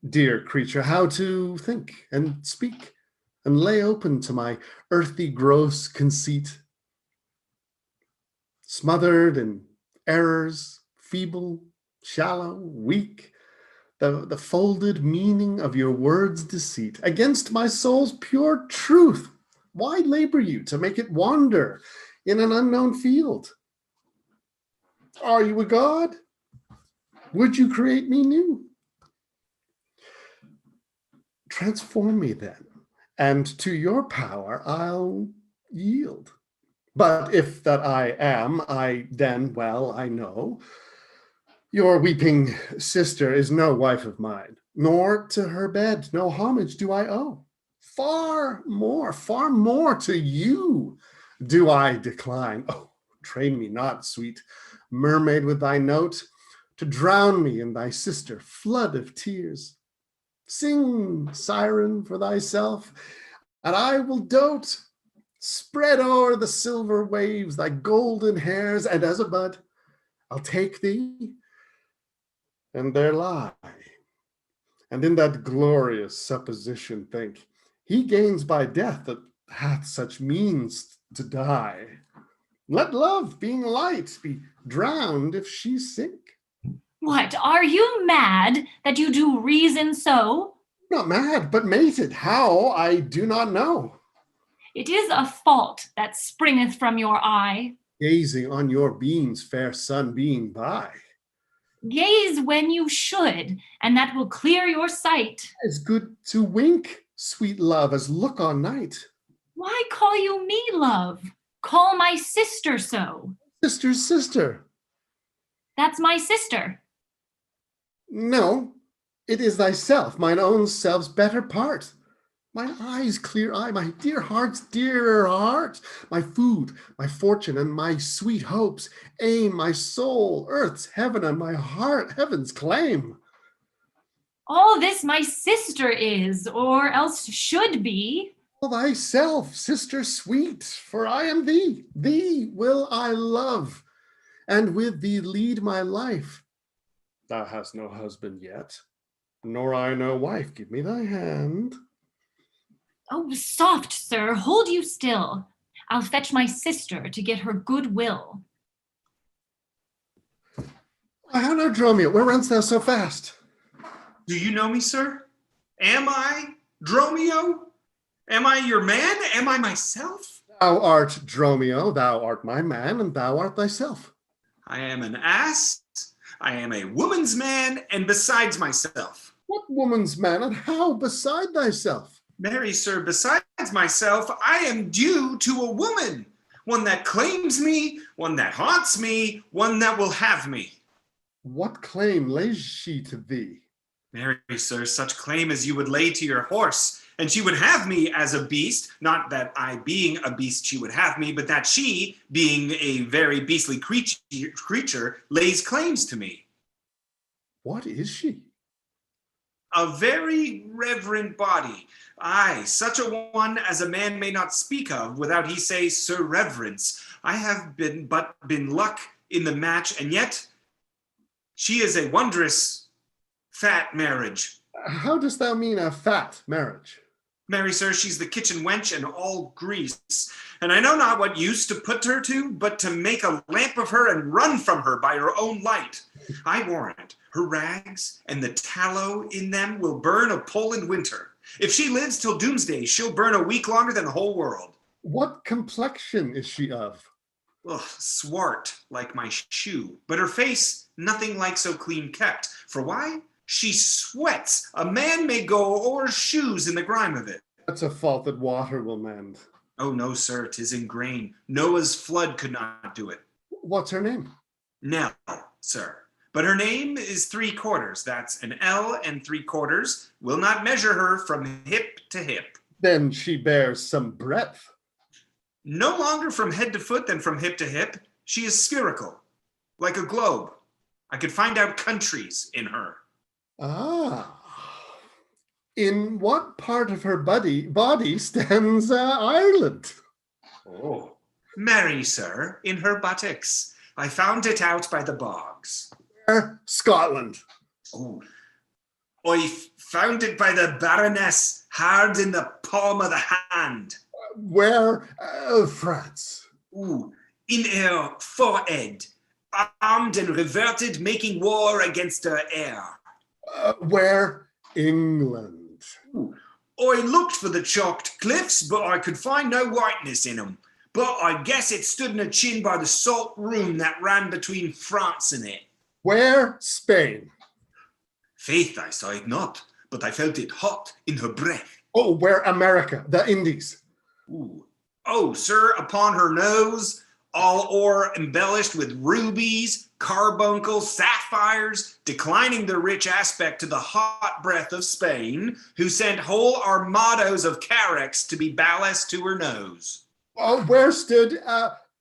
dear creature, how to think and speak, and lay open to my earthy gross conceit. Smothered in errors, feeble, shallow, weak, the folded meaning of your words' deceit, against my soul's pure truth, why labor you to make it wander in an unknown field? Are you a god? Would you create me new? Transform me then, and to your power I'll yield. But if that I am, I then well I know, Your weeping sister is no wife of mine, nor to her bed no homage do I owe. Far more to you do I decline. Oh, train me not, sweet mermaid, with thy note, to drown me in thy sister flood of tears. Sing, siren, for thyself, and I will dote. Spread o'er the silver waves thy golden hairs, and as a bud, I'll take thee and there lie. And in that glorious supposition think, he gains by death that hath such means to die. Let love, being light, be drowned if she sink. What, are you mad that you do reason so? Not mad, but mated. How, I do not know. It is a fault that springeth from your eye. Gazing on your beams, fair sunbeam, by. Gaze when you should, and that will clear your sight. As good to wink, sweet love, as look on night. Why call you me love? Call my sister so. Sister's sister. That's my sister. No, it is thyself, mine own self's better part. Mine eye's clear eye, my dear heart's dearer heart, my food, my fortune, and my sweet hopes, aim, my soul, earth's heaven, and my heart heaven's claim. All this my sister is, or else should be. All thyself, sister sweet, for I am thee. Thee will I love, and with thee lead my life. Thou hast no husband yet, nor I no wife. Give me thy hand. Oh, soft, sir, hold you still. I'll fetch my sister to get her good will. How now, Dromio, where runn'st thou so fast? Do you know me, sir? Am I Dromio? Am I your man? Am I myself? Thou art Dromio, thou art my man, and thou art thyself. I am an ass, I am a woman's man, and besides myself. What woman's man, and how beside thyself? Marry, sir, besides myself, I am due to a woman, one that claims me, one that haunts me, one that will have me. What claim lays she to thee? Marry, sir, such claim as you would lay to your horse, and she would have me as a beast, not that I being a beast she would have me, but that she, being a very beastly creature, lays claims to me. What is she? A very reverend body, aye, such a one as a man may not speak of without he say Sir Reverence. I have been luck in the match, and yet she is a wondrous fat marriage. How dost thou mean a fat marriage? Marry, sir, she's the kitchen wench and all grease, and I know not what use to put her to, but to make a lamp of her and run from her by her own light. I warrant her rags and the tallow in them will burn a Poland winter. If she lives till doomsday, she'll burn a week longer than the whole world. What complexion is she of? Ugh, swart like my shoe, but her face nothing like so clean kept. For why? She sweats. A man may go o'er shoes in the grime of it. That's a fault that water will mend. Oh no, sir, 'tis in grain. Noah's flood could not do it. What's her name? Nell, sir. But her name is 3/4. That's an L and 3/4. Will not measure her from hip to hip. Then she bears some breadth. No longer from head to foot than from hip to hip. She is spherical, like a globe. I could find out countries in her. Ah. In what part of her body stands Ireland? Oh. Marry, sir, in her buttocks. I found it out by the bogs. Where? Scotland. Oh. I found it by the Baroness, hard in the palm of the hand. Where? France. Ooh, in her forehead, armed and reverted, making war against her heir. Where? England. Ooh, I looked for the chalked cliffs, but I could find no whiteness in them. But I guess it stood in a chin by the salt room that ran between France and it. Where? Spain. Faith, I saw it not, but I felt it hot in her breath. Oh, where? America, the Indies. Ooh. Oh, sir, upon her nose, all ore embellished with rubies, carbuncles, sapphires, declining their rich aspect to the hot breath of Spain, who sent whole armados of carracks to be ballast to her nose. Oh, where stood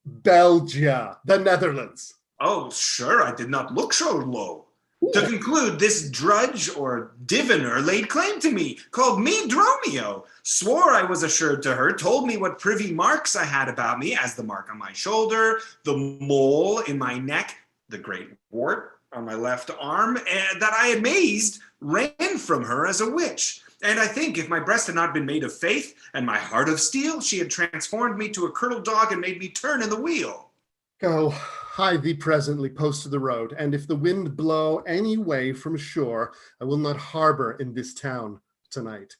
Belgia, the Netherlands? Oh, sure, I did not look so low. To conclude, this drudge or diviner laid claim to me, called me Dromio, swore I was assured to her, told me what privy marks I had about me, as the mark on my shoulder, the mole in my neck, the great wart on my left arm, and that I, amazed, ran from her as a witch. And I think if my breast had not been made of faith and my heart of steel, she had transformed me to a curdled dog and made me turn in the wheel. Go, hide thee presently post to the road, and if the wind blow any way from shore, I will not harbor in this town tonight.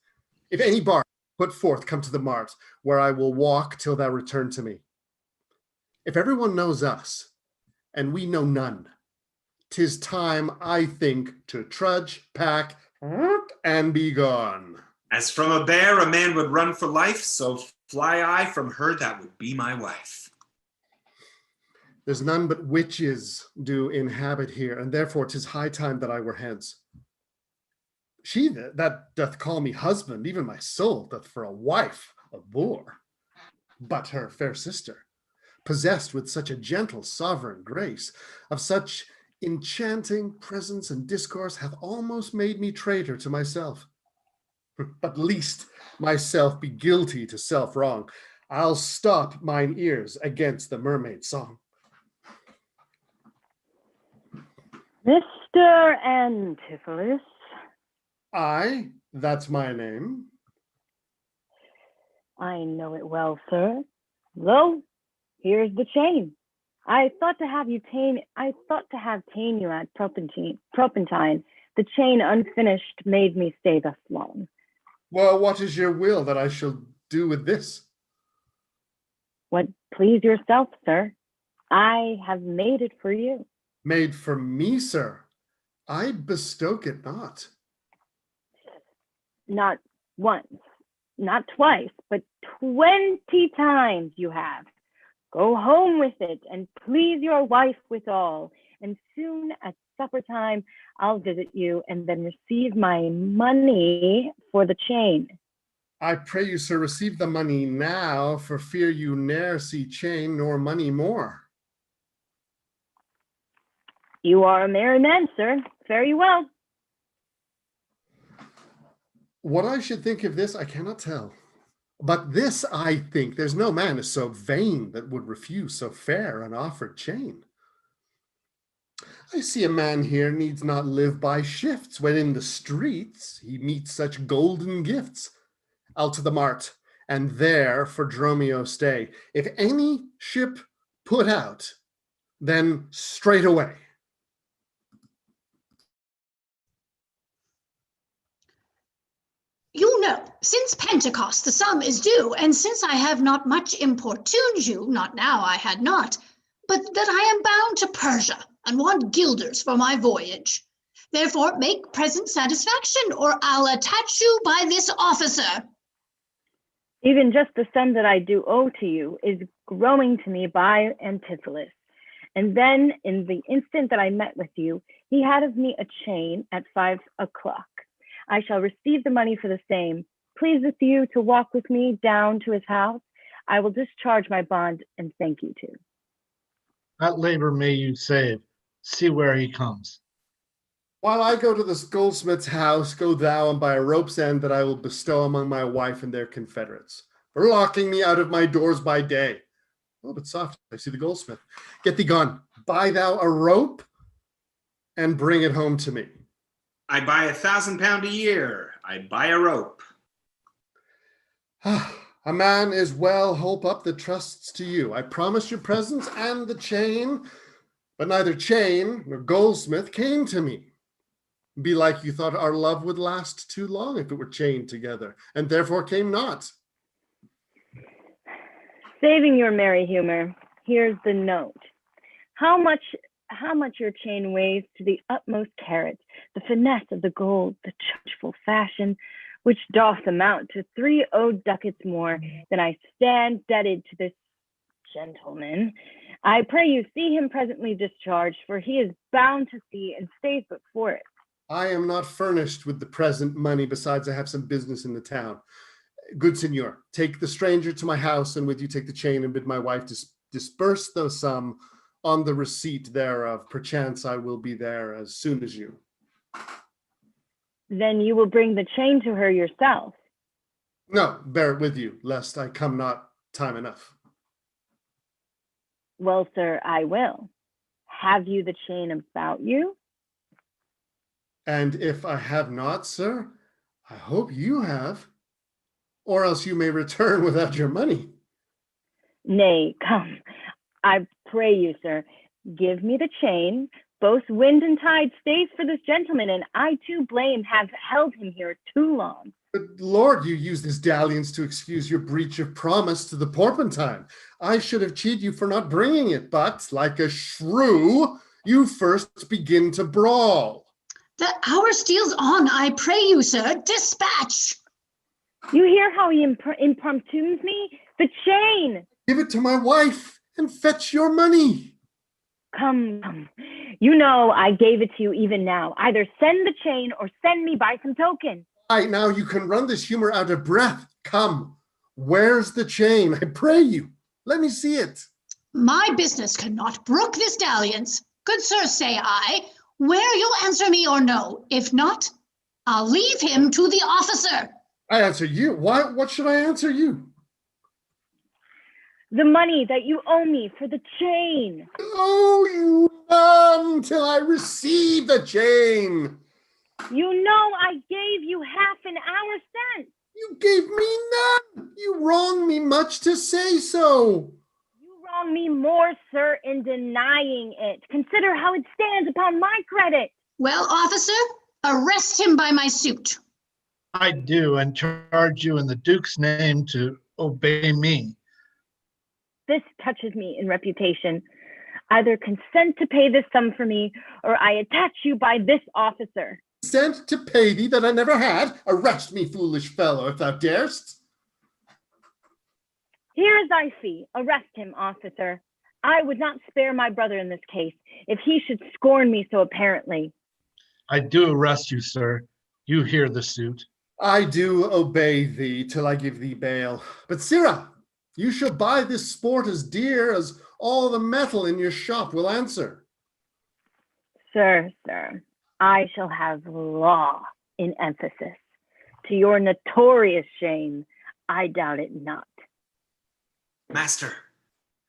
If any bark put forth, come to the mart, where I will walk till thou return to me. If everyone knows us, and we know none, 'tis time, I think, to trudge, pack, and be gone. As from a bear a man would run for life, so fly I from her that would be my wife. There's none but witches do inhabit here, and therefore 'tis high time that I were hence. She that doth call me husband, even my soul doth for a wife abhor. But her fair sister, possessed with such a gentle sovereign grace, of such enchanting presence and discourse, hath almost made me traitor to myself. But least myself be guilty to self-wrong, I'll stop mine ears against the mermaid song. Mr. Antipholus. I, that's my name. I know it well, sir. Lo, here's the chain. I thought to have ta'en you at Propentine. The chain unfinished made me stay thus long. Well, what is your will that I shall do with this? What please yourself, sir. I have made it for you. Made for me, sir. I bestoke it not. Not once, not twice, but 20 times you have. Go home with it and please your wife withal. And soon at supper time, I'll visit you and then receive my money for the chain. I pray you, sir, receive the money now, for fear you ne'er see chain nor money more. You are a merry man, sir. Fare you well. What I should think of this, I cannot tell. But this I think, there's no man is so vain that would refuse so fair an offered chain. I see a man here needs not live by shifts, when in the streets he meets such golden gifts. I'll to the mart, and there for Dromio stay. If any ship put out, then straight away. You know, since Pentecost the sum is due, and since I have not much importuned you, not now I had not, but that I am bound to Persia, and want guilders for my voyage. Therefore make present satisfaction, or I'll attach you by this officer. Even just the sum that I do owe to you is growing to me by Antipholus. And then in the instant that I met with you, he had of me a chain at 5 o'clock. I shall receive the money for the same. Please with you to walk with me down to his house. I will discharge my bond and thank you too. That labor may you save. See where he comes. While I go to this goldsmith's house, go thou and buy a rope's end that I will bestow among my wife and their confederates, for locking me out of my doors by day. A little bit soft, I see the goldsmith. Get thee gone. Buy thou a rope and bring it home to me. I buy £1,000 a year. I buy a rope. A man is well holp up that trusts to you. I promise your presence and the chain, but neither chain nor goldsmith came to me. Be like you thought our love would last too long if it were chained together, and therefore came not. Saving your merry humor, here's the note. How much your chain weighs to the utmost carat, the finesse of the gold, the churchful fashion, which doth amount to 3 ducats more than I stand debted to this gentleman. I pray you see him presently discharged, for he is bound to see and stays but for it. I am not furnished with the present money, besides I have some business in the town. Good Signor, take the stranger to my house, and with you take the chain, and bid my wife disperse the sum on the receipt thereof. Perchance I will be there as soon as you. Then you will bring the chain to her yourself. No, bear it with you, lest I come not time enough. Well, sir, I will. Have you the chain about you? And if I have not, sir, I hope you have, or else you may return without your money. Nay, come. I pray you, sir, give me the chain. Both wind and tide stays for this gentleman, and I too blame have held him here too long. But Lord, you use this dalliance to excuse your breach of promise to the Porpentine. I should have cheated you for not bringing it, but like a shrew, you first begin to brawl. The hour steals on, I pray you, sir. Dispatch! You hear how he impromptus me? The chain! Give it to my wife and fetch your money. Come. You know I gave it to you even now. Either send the chain or send me by some token. Right now you can run this humor out of breath. Come, where's the chain? I pray you, let me see it. My business cannot brook this dalliance. Good sir, say I, where you'll answer me or no. If not, I'll leave him to the officer. I answer you. Why? What should I answer you? The money that you owe me for the chain. Oh, you none till I receive the chain. You know I gave you half an hour since. You gave me none. You wrong me much to say so. You wrong me more, sir, in denying it. Consider how it stands upon my credit. Well, officer, arrest him by my suit. I do, and charge you in the Duke's name to obey me. This touches me in reputation. Either consent to pay this sum for me, or I attach you by this officer. Consent to pay thee that I never had? Arrest me, foolish fellow, if thou darest. Here is thy fee. Arrest him, officer. I would not spare my brother in this case, if he should scorn me so apparently. I do arrest you, sir. You hear the suit. I do obey thee till I give thee bail. But sirrah, you shall buy this sport as dear as all the metal in your shop will answer. Sir, I shall have law in emphasis. To your notorious shame, I doubt it not. Master,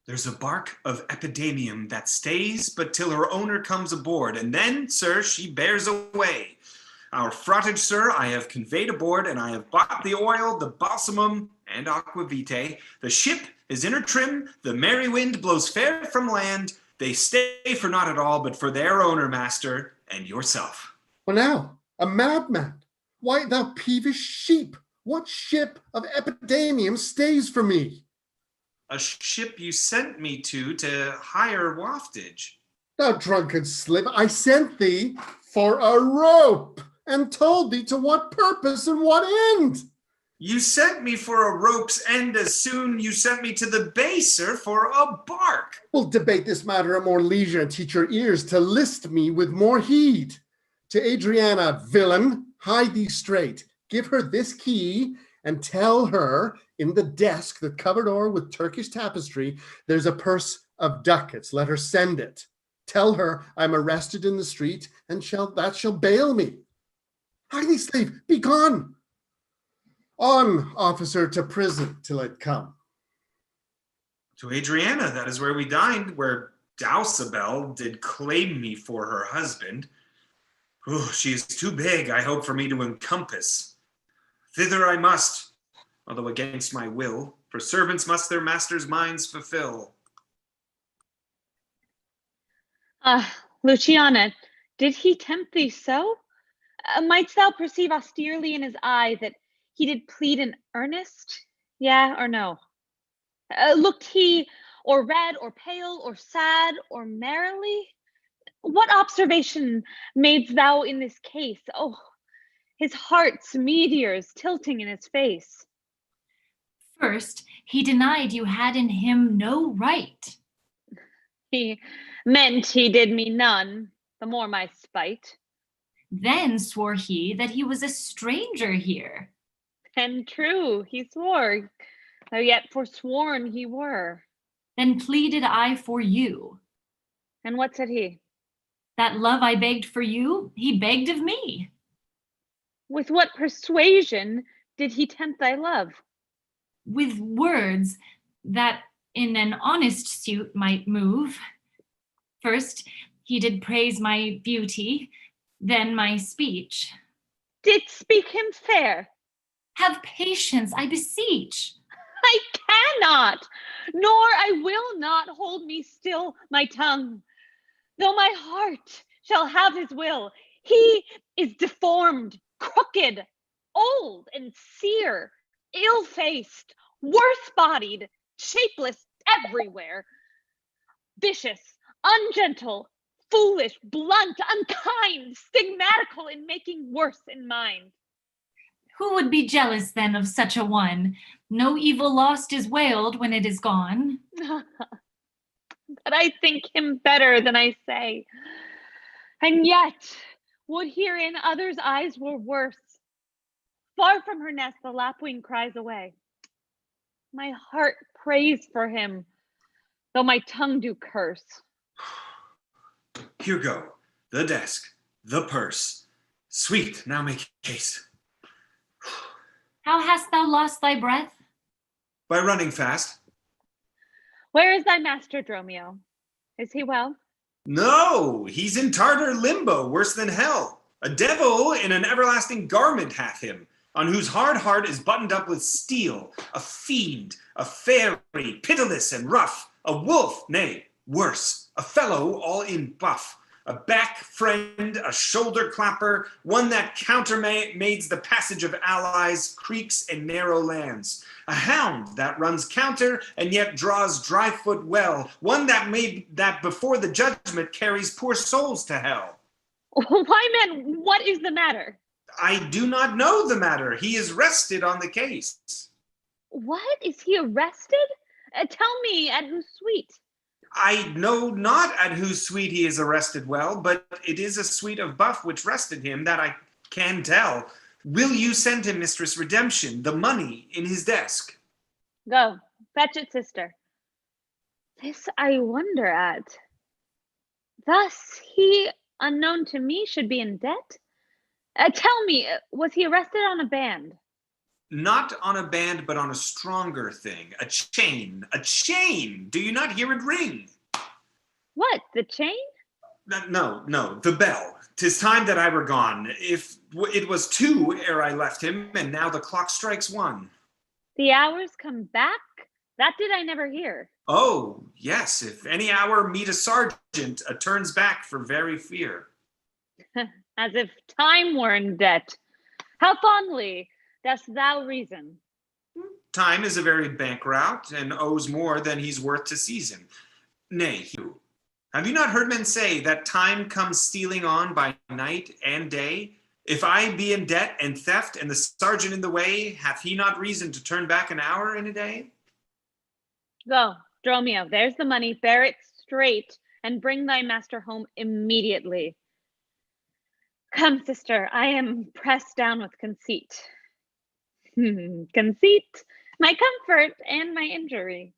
there's a bark of epidemium that stays but till her owner comes aboard, and then, sir, she bears away. Our frottage, sir, I have conveyed aboard, and I have bought the oil, the balsamum, and aquavitae. The ship is in her trim, the merry wind blows fair from land. They stay for naught at all, but for their owner, master, and yourself. Well now, a madman. Why, thou peevish sheep, what ship of epidemium stays for me? A ship you sent me to hire waftage. Thou drunken slip, I sent thee for a rope, and told thee to what purpose and what end. You sent me for a rope's end as soon you sent me to the bay, sir, for a bark. We'll debate this matter at more leisure, and teach your ears to list me with more heed. To Adriana, villain, hide thee straight, give her this key, and tell her in the desk that covered o'er with Turkish tapestry, there's a purse of ducats, let her send it. Tell her I'm arrested in the street, and that shall bail me. Hide thee, slave, be gone. On, officer, to prison till it come. To Adriana, that is where we dined, where Dulcibel did claim me for her husband. Oh, she is too big, I hope, for me to encompass. Thither I must, although against my will, for servants must their masters' minds fulfill. Luciana, did he tempt thee so? Mightst thou perceive austerely in his eye that he did plead in earnest? Yeah or no? Looked he or red or pale or sad or merrily? What observation madest thou in this case? Oh, his heart's meteors tilting in his face. First, he denied you had in him no right. He meant he did me none, the more my spite. Then swore he that he was a stranger here. And true, he swore, though yet forsworn he were. Then pleaded I for you. And what said he? That love I begged for you, he begged of me. With what persuasion did he tempt thy love? With words that in an honest suit might move. First, he did praise my beauty, then my speech. Did speak him fair? Have patience, I beseech. I cannot, nor I will not hold me still my tongue. Though my heart shall have his will, he is deformed, crooked, old and sere, ill-faced, worse-bodied, shapeless everywhere, vicious, ungentle, foolish, blunt, unkind, stigmatical in making worse in mind. Who would be jealous then of such a one? No evil lost is wailed when it is gone. But I think him better than I say. And yet, would herein others' eyes were worse. Far from her nest the lapwing cries away. My heart prays for him, though my tongue do curse. Here go, the desk, the purse. Sweet, now make haste. How hast thou lost thy breath? By running fast. Where is thy master, Dromio? Is he well? No, he's in Tartar limbo, worse than hell. A devil in an everlasting garment hath him, on whose hard heart is buttoned up with steel, a fiend, a fairy, pitiless and rough, a wolf, nay, worse, a fellow all in buff, a back friend, a shoulder clapper, one that countermaids the passage of allies, creeks, and narrow lands. A hound that runs counter and yet draws dry foot well, one that before the judgment carries poor souls to hell. Why, man, what is the matter? I do not know the matter. He is rested on the case. What? Is he arrested? Tell me at whose suite? I know not at whose suite he is arrested well, but it is a suite of buff which rested him, that I can tell. Will you send him, Mistress Redemption, the money in his desk? Go, fetch it, sister. This I wonder at. Thus he, unknown to me, should be in debt? Tell me, was he arrested on a band? Not on a band, but on a stronger thing. A chain. A chain! Do you not hear it ring? What, the chain? No, the bell. 'Tis time that I were gone. If it was 2 ere I left him, and now the clock strikes 1. The hours come back? That did I never hear. Oh, yes, if any hour meet a sergeant, a turns back for very fear. As if time were in debt. How fondly dost thou reason? Time is a very bankrupt, and owes more than he's worth to season. Nay, Hugh, have you not heard men say that time comes stealing on by night and day? If I be in debt and theft, and the sergeant in the way, hath he not reason to turn back an hour in a day? Go, Dromio, there's the money, bear it straight, and bring thy master home immediately. Come, sister, I am pressed down with conceit. Conceit, my comfort and my injury.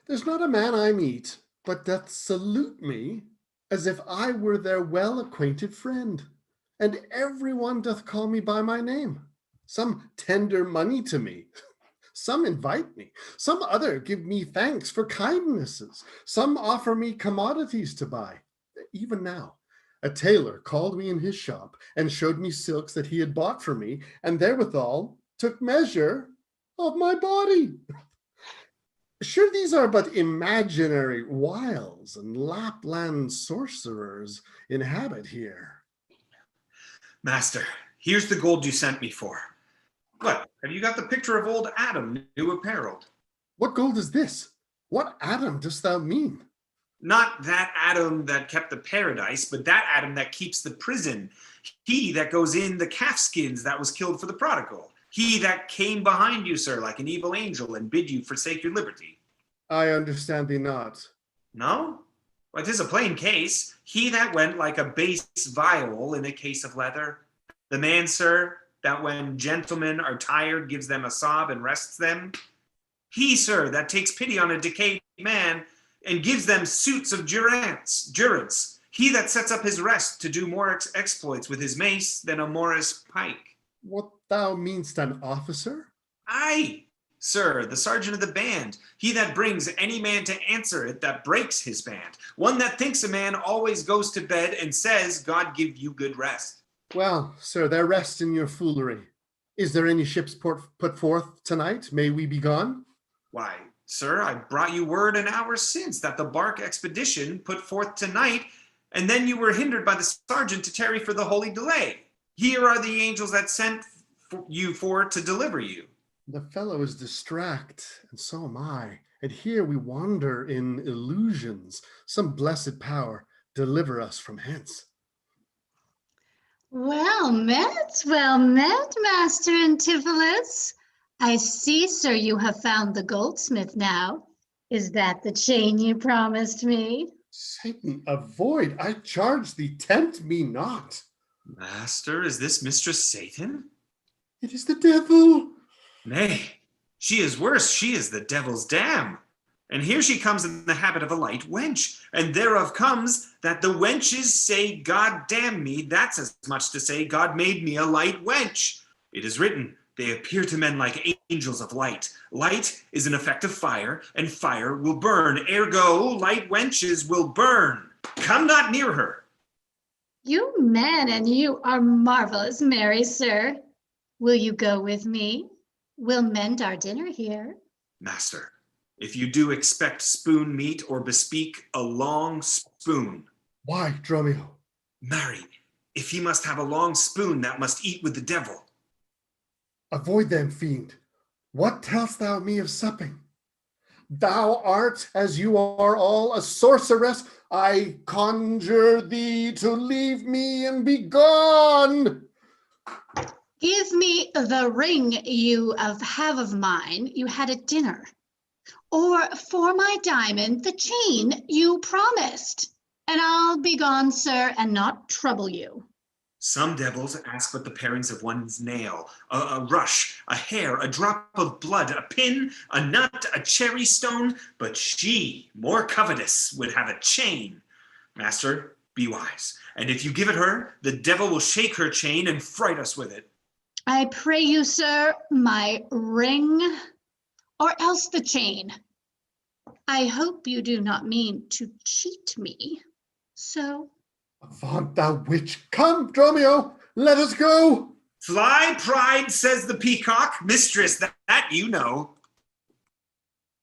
There's not a man I meet but doth salute me as if I were their well-acquainted friend, and every one doth call me by my name. Some tender money to me, some invite me, some other give me thanks for kindnesses, some offer me commodities to buy. Even now, a tailor called me in his shop and showed me silks that he had bought for me, and therewithal took measure of my body. Sure, these are but imaginary wiles, and Lapland sorcerers inhabit here. Master, here's the gold you sent me for. What, have you got the picture of old Adam, new apparelled? What gold is this? What Adam dost thou mean? Not that Adam that kept the paradise, but that Adam that keeps the prison. He that goes in the calfskins that was killed for the prodigal. He that came behind you, sir, like an evil angel, and bid you forsake your liberty. I understand thee not. No? Well, 'tis a plain case. He that went like a base viol in a case of leather. The man, sir, that when gentlemen are tired gives them a sob and rests them. He, sir, that takes pity on a decayed man and gives them suits of durance. He that sets up his rest to do more exploits with his mace than a Morris pike. What thou meanst an officer? Aye, sir, the sergeant of the band. He that brings any man to answer it that breaks his band. One that thinks a man always goes to bed and says, God give you good rest. Well, sir, there rest in your foolery. Is there any ships put forth tonight? May we be gone? Why, sir, I brought you word an hour since that the bark expedition put forth tonight, and then you were hindered by the sergeant to tarry for the holy delay. Here are the angels that sent you for to deliver you. The fellow is distract, and so am I. And here we wander in illusions. Some blessed power deliver us from hence. Well met, Master Antipholus. I see, sir, you have found the goldsmith now. Is that the chain you promised me? Satan, avoid, I charge thee, tempt me not. Master, is this Mistress Satan? It is the devil. Nay, she is worse, she is the devil's dam. And here she comes in the habit of a light wench, and thereof comes that the wenches say, God damn me, that's as much to say, God made me a light wench. It is written, they appear to men like angels of light. Light is an effect of fire, and fire will burn. Ergo, light wenches will burn. Come not near her. You men and you are marvelous merry, sir. Will you go with me? We'll mend our dinner here. Master, if you do expect spoon meat or bespeak a long spoon. Why, Dromio? Marry, if he must have a long spoon, that must eat with the devil. Avoid them, fiend. What tellst thou me of supping? Thou art, as you are all, a sorceress. I conjure thee to leave me and be gone. Give me the ring you have of mine you had at dinner. Or for my diamond, the chain you promised. And I'll be gone, sir, and not trouble you. Some devils ask but the parings of one's nail, a rush, a hair, a drop of blood, a pin, a nut, a cherry stone, but she, more covetous, would have a chain. Master, be wise, and if you give it her, the devil will shake her chain and fright us with it. I pray you, sir, my ring, or else the chain. I hope you do not mean to cheat me, so... Avaunt, thou witch! Come, Dromio, let us go! Fly, pride, says the peacock. Mistress, that you know.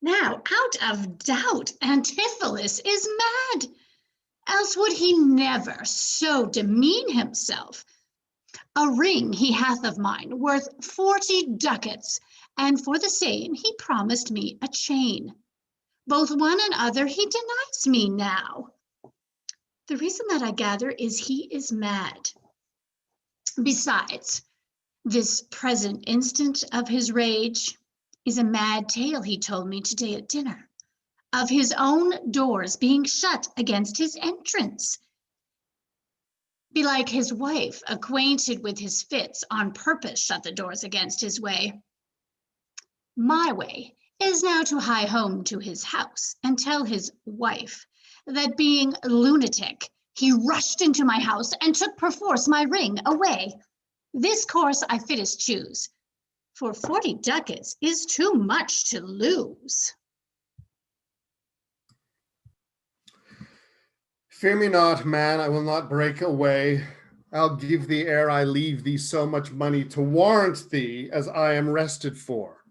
Now, out of doubt, Antipholus is mad. Else would he never so demean himself. A ring he hath of mine, worth 40 ducats, and for the same he promised me a chain. Both one and other he denies me now. The reason that I gather is he is mad. Besides, this present instant of his rage is a mad tale he told me today at dinner, of his own doors being shut against his entrance. Belike his wife, acquainted with his fits, on purpose shut the doors against his way. My way is now to hie home to his house and tell his wife that being lunatic, he rushed into my house and took perforce my ring away. This course I fittest choose, for 40 ducats is too much to lose. Fear me not, man, I will not break away. I'll give thee ere I leave thee so much money to warrant thee as I am rested for.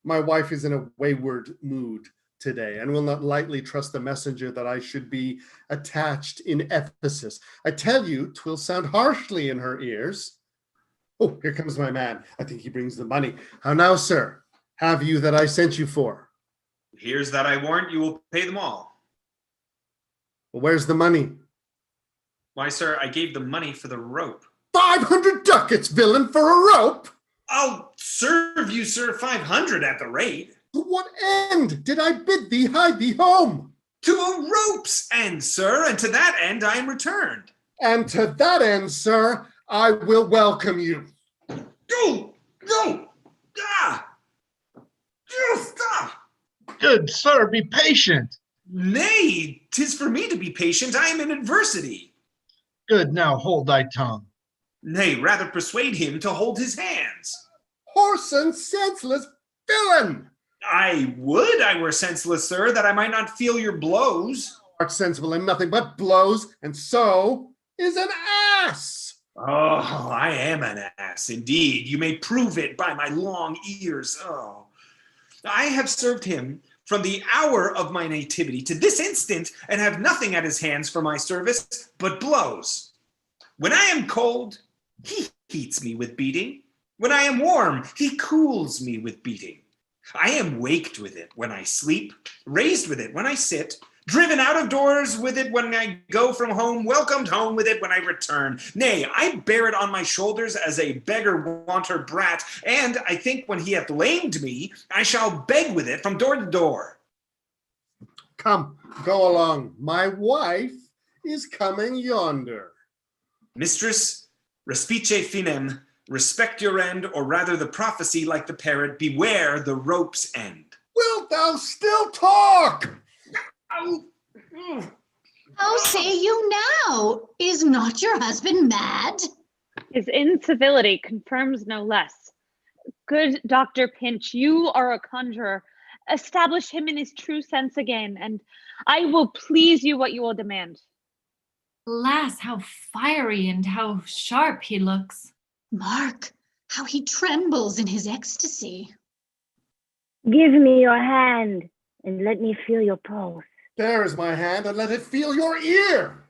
My wife is in a wayward mood today and will not lightly trust the messenger that I should be attached in Ephesus. I tell you, 'twill sound harshly in her ears. Oh, here comes my man. I think he brings the money. How now, sir? Have you that I sent you for? Here's that I warrant you will pay them all. Where's the money? Why, sir, I gave the money for the rope. 500 ducats, villain, for a rope? I'll serve you, sir, 500 at the rate. To what end did I bid thee hide thee home? To a rope's end, sir, and to that end I am returned. And to that end, sir, I will welcome you. Go! Go! Ah! Just ah! Good sir, be patient. Nay, 'tis for me to be patient. I am in adversity. Good, now hold thy tongue. Nay, rather persuade him to hold his hands. Whoreson, senseless villain! I would I were senseless, sir, that I might not feel your blows. Art sensible in nothing but blows, and so is an ass. Oh, I am an ass, indeed. You may prove it by my long ears. Oh, I have served him from the hour of my nativity to this instant, and have nothing at his hands for my service but blows. When I am cold, he heats me with beating. When I am warm, he cools me with beating. I am waked with it when I sleep, raised with it when I sit, driven out of doors with it when I go from home, welcomed home with it when I return. Nay, I bear it on my shoulders as a beggar wanter brat, and I think when he hath lamed me, I shall beg with it from door to door. Come, go along. My wife is coming yonder. Mistress, respice finem, respect your end, or rather the prophecy like the parrot, beware the rope's end. Wilt thou still talk? How say you now? Is not your husband mad? His incivility confirms no less. Good Dr. Pinch, you are a conjurer. Establish him in his true sense again, and I will please you what you will demand. Alas, how fiery and how sharp he looks. Mark, how he trembles in his ecstasy. Give me your hand and let me feel your pulse. There is my hand, and let it feel your ear.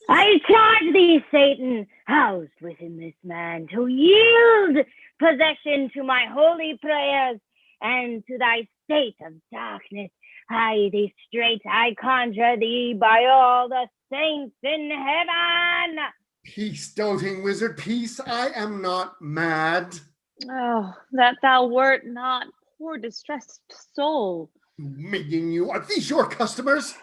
I charge thee, Satan, housed within this man, to yield possession to my holy prayers and to thy state of darkness. Hie thee straight, I conjure thee by all the saints in heaven. Peace, doting wizard, peace. I am not mad. Oh, that thou wert not, poor distressed soul. Meeting you, are these your customers?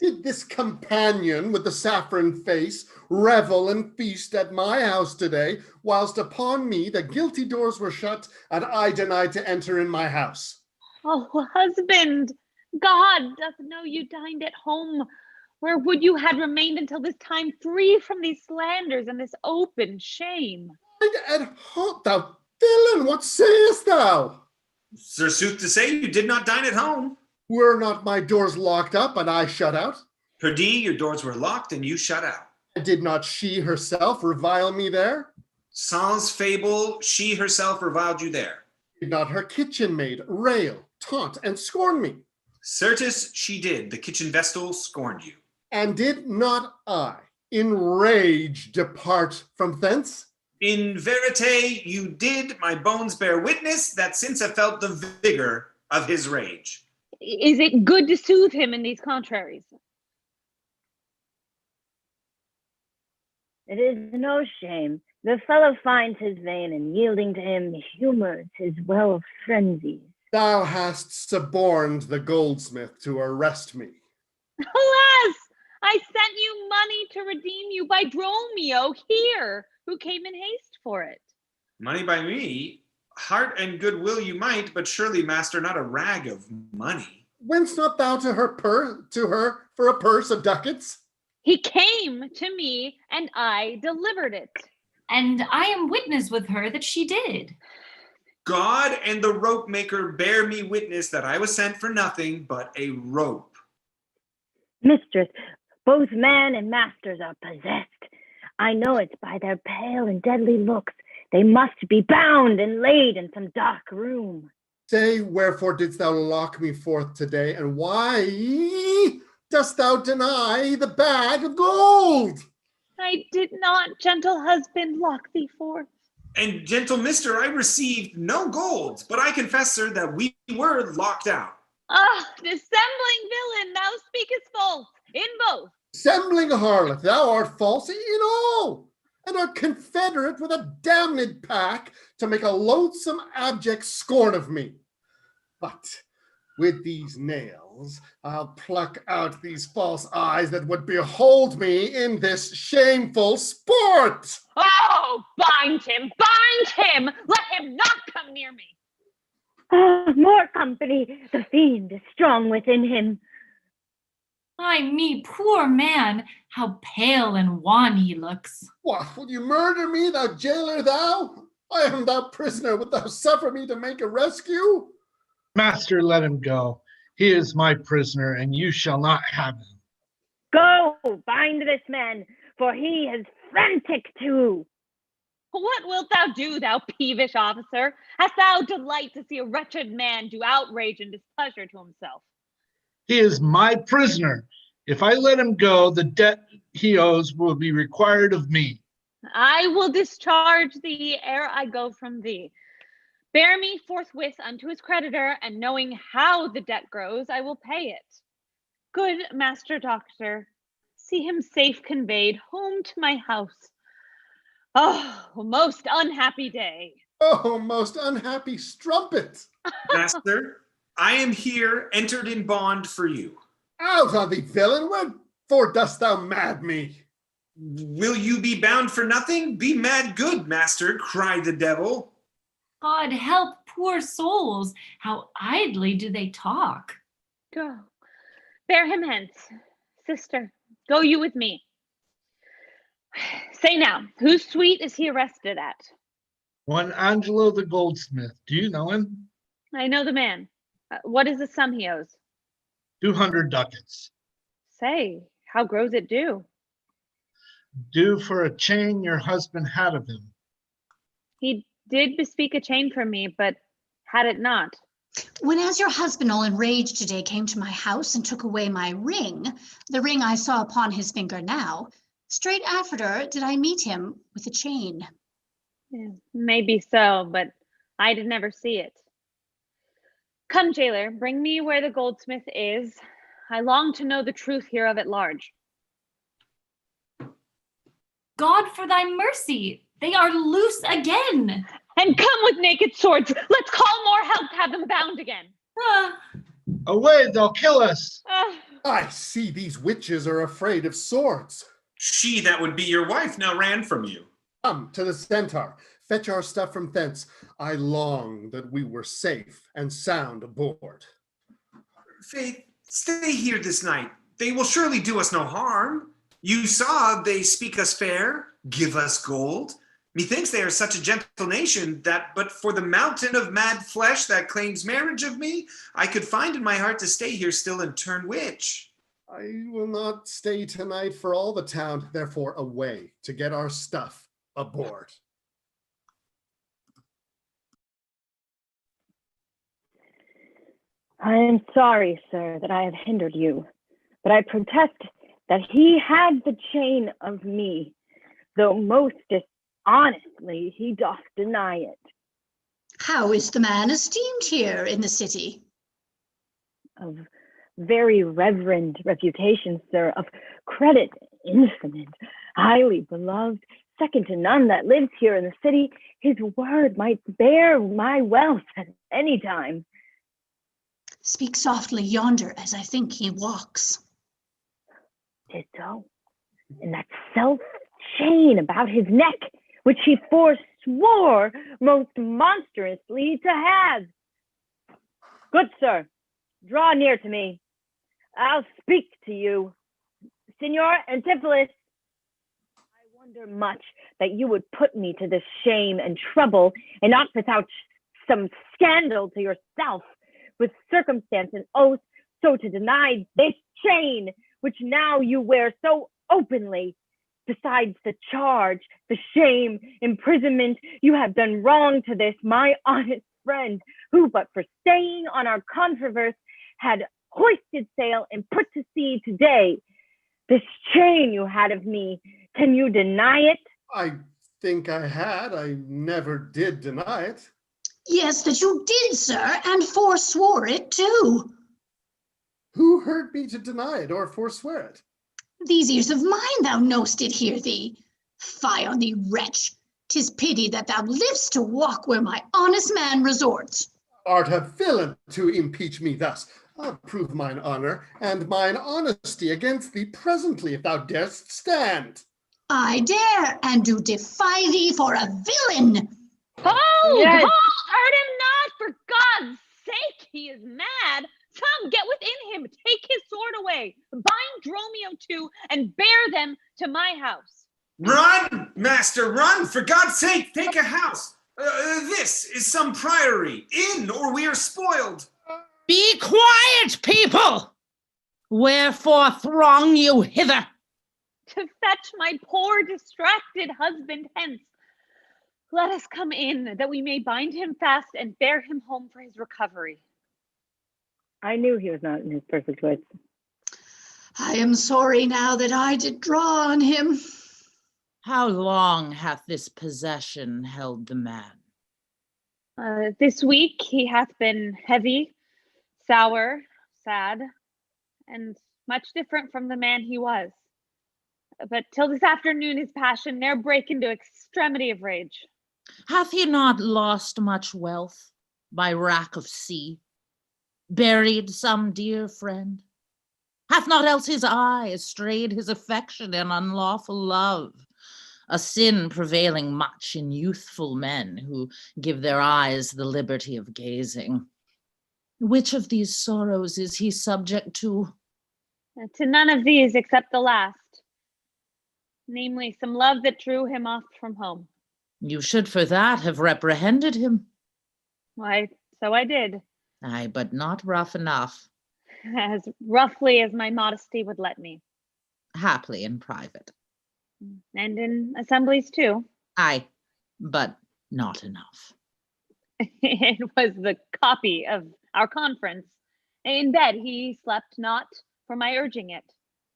Did this companion with the saffron face revel and feast at my house today, whilst upon me the guilty doors were shut and I denied to enter in my house? Oh, husband, God doth know you dined at home. Where would you had remained until this time, free from these slanders and this open shame? At home, thou villain, what sayest thou? Sir, sooth to say, you did not dine at home. Were not my doors locked up and I shut out? Perdie, your doors were locked and you shut out. And did not she herself revile me there? Sans fable, she herself reviled you there. Did not her kitchen maid rail, taunt, and scorn me? Certes, she did. The kitchen vestal scorned you. And did not I, in rage, depart from thence? In verite, you did, my bones bear witness, that since I felt the vigor of his rage. Is it good to soothe him in these contraries? It is no shame. The fellow finds his vein, and yielding to him, humors his well frenzies. Thou hast suborned the goldsmith to arrest me. Alas, I sent you money to redeem you by Dromio here, who came in haste for it. Money by me? Heart and goodwill you might, but surely, master, not a rag of money. Whence not thou to her for a purse of ducats? He came to me, and I delivered it. And I am witness with her that she did. God and the rope maker bear me witness that I was sent for nothing but a rope. Mistress, both man and masters are possessed. I know it by their pale and deadly looks. They must be bound and laid in some dark room. Say, wherefore didst thou lock me forth today, and why dost thou deny the bag of gold? I did not, gentle husband, lock thee forth. And gentle mister, I received no gold, but I confess, sir, that we were locked out. Ah, dissembling villain, thou speakest false. in both. Dissembling harlot, thou art false in all, and art confederate with a damned pack to make a loathsome abject scorn of me. But with these nails, I'll pluck out these false eyes that would behold me in this shameful sport. Oh, bind him, bind him! Let him not come near me. Ah, more company. The fiend is strong within him. Ay me, poor man, how pale and wan he looks. What, will you murder me, thou jailer, thou? I am thou prisoner, wilt thou suffer me to make a rescue? Master, let him go. He is my prisoner, and you shall not have him. Go, bind this man, for he is frantic too. What wilt thou do, thou peevish officer? Hast thou delight to see a wretched man do outrage and displeasure to himself? He is my prisoner. If I let him go, the debt he owes will be required of me. I will discharge thee ere I go from thee. Bear me forthwith unto his creditor, and knowing how the debt grows, I will pay it. Good master doctor, see him safe conveyed home to my house. Oh, most unhappy day. Oh, most unhappy strumpet. Master, I am here, entered in bond for you. Out on thee, villain, wherefore dost thou mad me? Will you be bound for nothing? Be mad good, master, cried the devil. God help poor souls, how idly do they talk. Go, bear him hence. Sister, go you with me. Say now, whose suite is he arrested at? One Angelo the goldsmith. Do you know him? I know the man. What is the sum he owes? 200 ducats. Say, how grows it due? Due for a chain your husband had of him. He did bespeak a chain for me, but had it not. When as your husband all enraged today came to my house and took away my ring, the ring I saw upon his finger now, straight after did I meet him with a chain. Maybe so, but I did never see it. Come, jailer, bring me where the goldsmith is. I long to know the truth hereof at large. God for thy mercy, they are loose again. And come with naked swords. Let's call more help to have them bound again. Ah, Away, they'll kill us. I see these witches are afraid of swords. She that would be your wife now ran from you. Come to the centaur, fetch our stuff from thence. I long that we were safe and sound aboard. Faith, stay here this night. They will surely do us no harm. You saw they speak us fair, give us gold. Methinks they are such a gentle nation that but for the mountain of mad flesh that claims marriage of me, I could find in my heart to stay here still and turn witch. I will not stay tonight for all the town, therefore away to get our stuff aboard. I am sorry, sir, that I have hindered you, but I protest that he had the chain of me, though most dishonestly he doth deny it. How is the man esteemed here in the city? Of very reverend reputation, sir, of credit infinite, highly beloved, second to none that lives here in the city. His word might bear my wealth at any time. Speak softly yonder as I think he walks. Ditto. And that self-chain about his neck, which he forswore most monstrously to have. Good sir, draw near to me. I'll speak to you. Signor Antipholus, I wonder much that you would put me to this shame and trouble, and not without some scandal to yourself, with circumstance and oath, so to deny this chain, which now you wear so openly. Besides the charge, the shame, imprisonment, you have done wrong to this, my honest friend, who but for staying on our controverse had hoisted sail and put to sea today. This chain you had of me, can you deny it? I think I had. I never did deny it. Yes, that you did, sir, and forswore it too. Who heard me to deny it or forswear it? These ears of mine thou know'st did hear thee. Fie on thee, wretch! 'Tis pity that thou livest to walk where my honest man resorts. Art a villain to impeach me thus. I'll prove mine honor and mine honesty against thee presently, if thou darest stand. I dare, and do defy thee for a villain. Hold! Yes. Hold! Hurt him not, for God's sake! He is mad. Come, get within him. Take his sword away. Bind Dromio too, and bear them to my house. Run, master, run! For God's sake, take a house. This is some priory. In, or we are spoiled. Be quiet, people! Wherefore throng you hither? To fetch my poor distracted husband hence. Let us come in, that we may bind him fast and bear him home for his recovery. I knew he was not in his perfect wits. I am sorry now that I did draw on him. How long hath this possession held the man? This week he hath been heavy, sour, sad, and much different from the man he was. But till this afternoon his passion ne'er brake into extremity of rage. Hath he not lost much wealth by wrack of sea? Buried some dear friend? Hath not else his eye estrayed his affection in unlawful love? A sin prevailing much in youthful men who give their eyes the liberty of gazing. Which of these sorrows is he subject to? To none of these except the last, namely some love that drew him off from home. You should for that have reprehended him. Why, so I did, Aye, but not rough enough, as roughly as my modesty would let me, haply in private. and in assemblies too. Aye, but not enough. It was the copy of our conference. In bed he slept not for my urging it.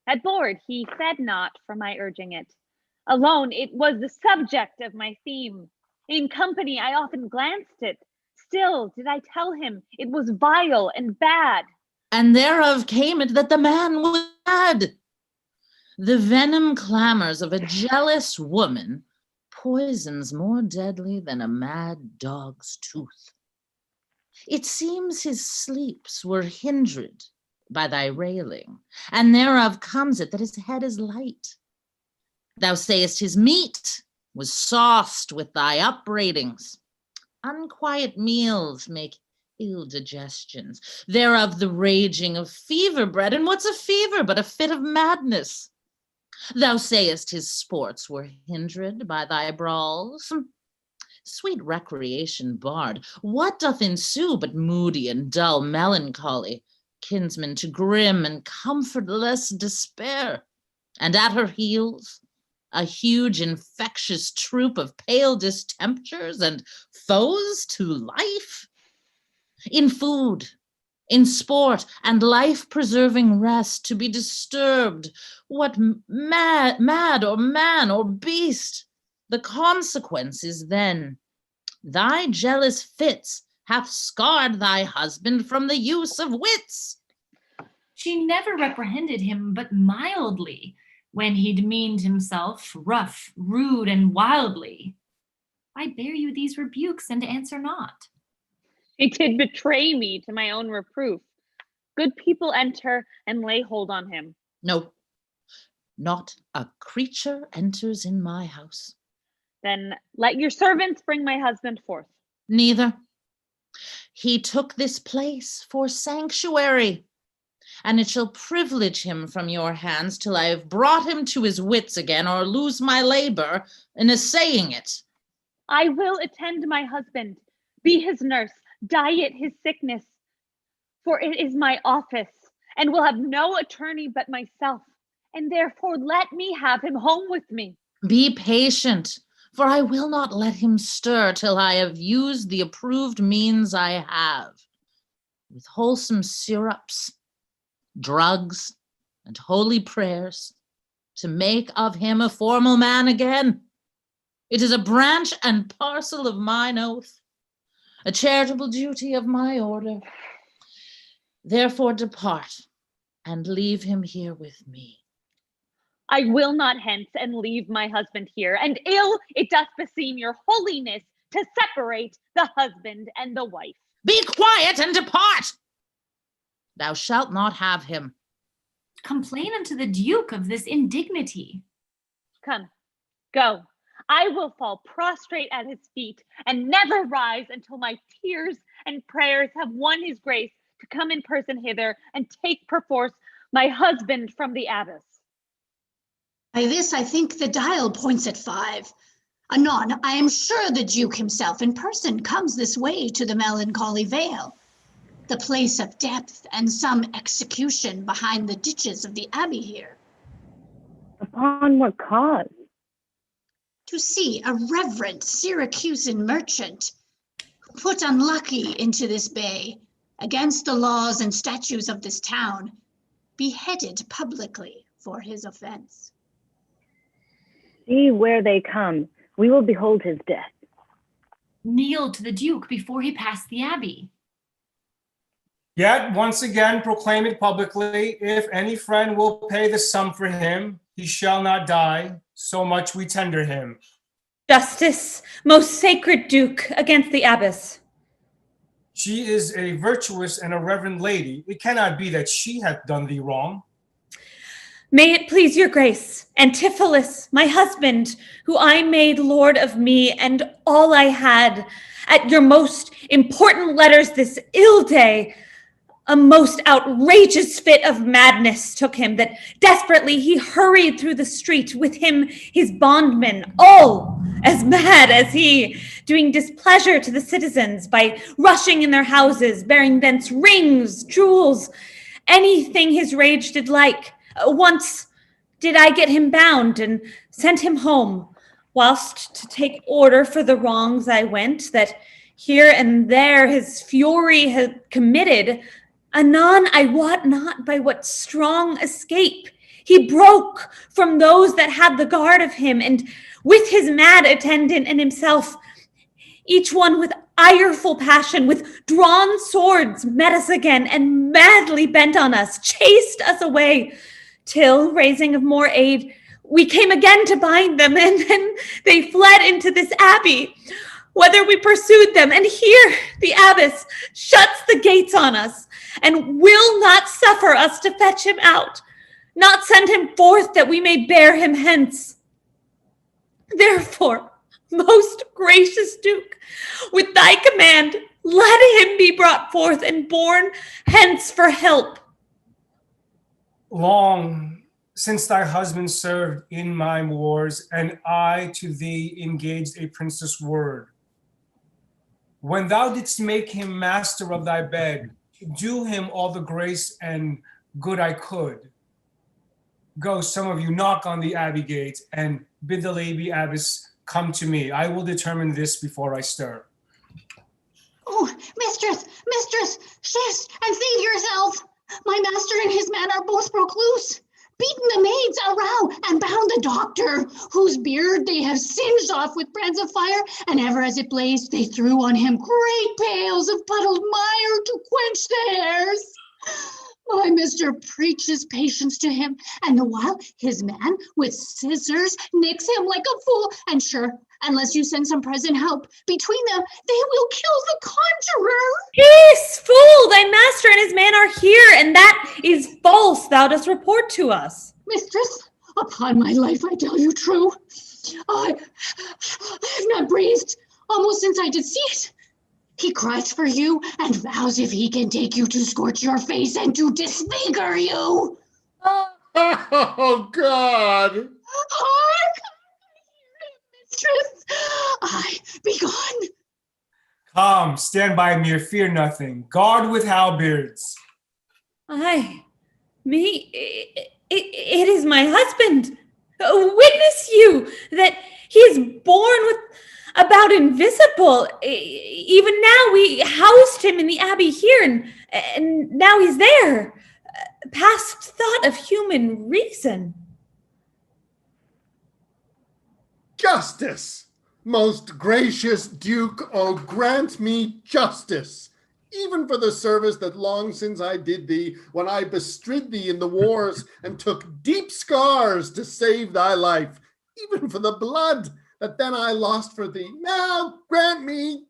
At board he fed not for my urging it. Alone it was the subject of my theme. In company I often glanced it. Still did I tell him it was vile and bad. And thereof came it that the man was mad. The venom clamors of a jealous woman poisons more deadly than a mad dog's tooth. It seems his sleeps were hindered by thy railing, and thereof comes it that his head is light. Thou sayest his meat was sauced with thy upbraidings. Unquiet meals make ill digestions, thereof the raging of fever bred. And what's a fever but a fit of madness? Thou sayest his sports were hindered by thy brawls. Sweet recreation barred, what doth ensue but moody and dull melancholy, kinsman to grim and comfortless despair? And at her heels, a huge infectious troop of pale distemptures and foes to life? In food, in sport, and life-preserving rest, to be disturbed, what mad or man or beast? The consequence is then, thy jealous fits hath scarred thy husband from the use of wits. She never reprehended him but mildly, when he demeaned himself rough, rude, and wildly. I bear you these rebukes and answer not. He did betray me to my own reproof. Good people enter and lay hold on him. No, not a creature enters in my house. Then let your servants bring my husband forth. Neither. He took this place for sanctuary, and it shall privilege him from your hands till I have brought him to his wits again, or lose my labor in assaying it. I will attend my husband, be his nurse, diet his sickness, for it is my office, and will have no attorney but myself, and therefore let me have him home with me. Be patient, for I will not let him stir till I have used the approved means I have, with wholesome syrups, drugs, and holy prayers, to make of him a formal man again. It is a branch and parcel of mine oath, a charitable duty of my order. Therefore depart, and leave him here with me. I will not hence and leave my husband here, and ill it doth beseem your holiness to separate the husband and the wife. Be quiet and depart! Thou shalt not have him. Complain unto the Duke of this indignity. Come, go. I will fall prostrate at his feet and never rise until my tears and prayers have won his grace to come in person hither and take perforce my husband from the abbess. By this I think the dial points at 5. Anon, I am sure the Duke himself in person comes this way to the melancholy vale, the place of depth and some execution behind the ditches of the abbey here. Upon what cause? To see a reverend Syracusan merchant put unlucky into this bay, against the laws and statutes of this town, beheaded publicly for his offense. See where they come. We will behold his death. Kneel to the Duke before he pass the abbey. Yet once again proclaim it publicly, if any friend will pay the sum for him, he shall not die, so much we tender him. Justice, most sacred Duke, against the abbess. She is a virtuous and a reverend lady. It cannot be that she hath done thee wrong. May it please your grace, Antipholus, my husband, who I made lord of me and all I had, at your most important letters this ill day, a most outrageous fit of madness took him, that desperately he hurried through the street, with him his bondmen, all as mad as he, doing displeasure to the citizens by rushing in their houses, bearing thence rings, jewels, anything his rage did like. Once did I get him bound and sent him home, whilst to take order for the wrongs I went, that here and there his fury had committed. Anon I wot not by what strong escape he broke from those that had the guard of him, and with his mad attendant and himself, each one with ireful passion, with drawn swords, met us again, and madly bent on us, chased us away, till, raising of more aid, we came again to bind them, and then they fled into this abbey, whether we pursued them. And here the abbess shuts the gates on us, and will not suffer us to fetch him out, not send him forth that we may bear him hence. Therefore, most gracious Duke, with thy command, let him be brought forth and borne hence for help. Long since thy husband served in my wars, and I to thee engaged a princess word. When thou didst make him master of thy bed, to do him all the grace and good I could. Go, some of you, knock on the abbey gate and bid the lady abbess come to me. I will determine this before I stir. Oh, mistress, shift and save yourself. My master and his man are both broke loose, beaten the maids around, and bound the doctor, whose beard they have singed off with brands of fire, and ever as it blazed, they threw on him great pails of puddled mire to quench the hairs. My mister preaches patience to him, and the while his man with scissors nicks him like a fool, and sure, unless you send some present help, between them they will kill the conjurer. Peace, fool! Thy master and his man are here, and that is false thou dost report to us. Mistress, upon my life I tell you true. I have not breathed almost since I did see it. He cries for you and vows if he can take you to scorch your face and to disfigure you. Oh, God. Hark! Mistress, I be gone. Come, stand by me, or fear nothing. Guard with halberds. Aye, me, it is my husband. Witness you that he is born with about invisible. Even now we housed him in the abbey here, and now he's there, past thought of human reason. Justice! Most gracious Duke, oh, grant me justice. even for the service that long since I did thee, when I bestrid thee in the wars and took deep scars to save thy life, even for the blood that then I lost for thee. Now grant me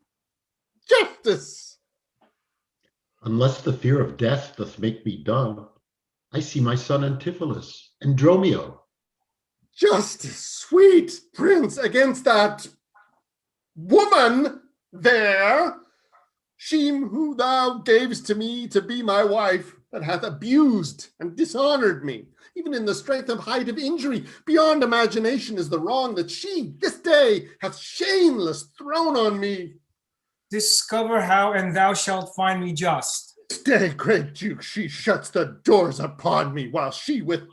justice. Unless the fear of death doth make me dumb, I see my son Antipholus and Dromio. Justice, sweet prince, against that woman there, she who thou gavest to me to be my wife, that hath abused and dishonored me, even in the strength of height of injury, beyond imagination is the wrong that she this day hath shameless thrown on me. Discover how, and thou shalt find me just. This day, great Duke, she shuts the doors upon me, while she with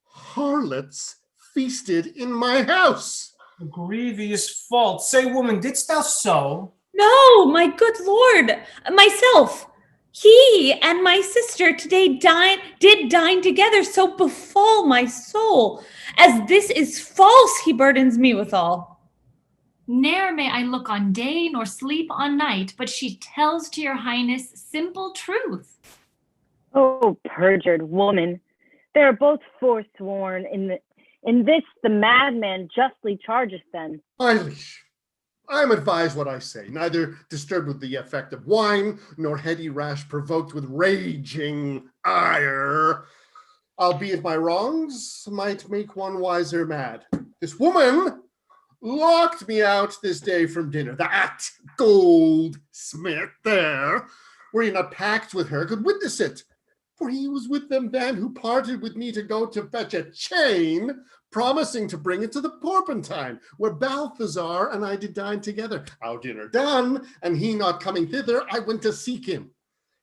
harlots feasted in my house. A grievous fault. Say, woman, didst thou so? No, my good lord, myself. He and my sister today did dine together, so befall my soul. As this is false, he burdens me withal. Ne'er may I look on day nor sleep on night, but she tells to your highness simple truth. Oh, perjured woman, they are both forsworn. In this the madman justly charges them. My liege, I am advised what I say, neither disturbed with the effect of wine, nor heady rash provoked with raging ire, albeit my wrongs might make one wiser mad. This woman locked me out this day from dinner. That goldsmith there, were he not packed with her, could witness it. For he was with them then who parted with me to go to fetch a chain, promising to bring it to the Porpentine, where Balthazar and I did dine together. Our dinner done, and he not coming thither, I went to seek him.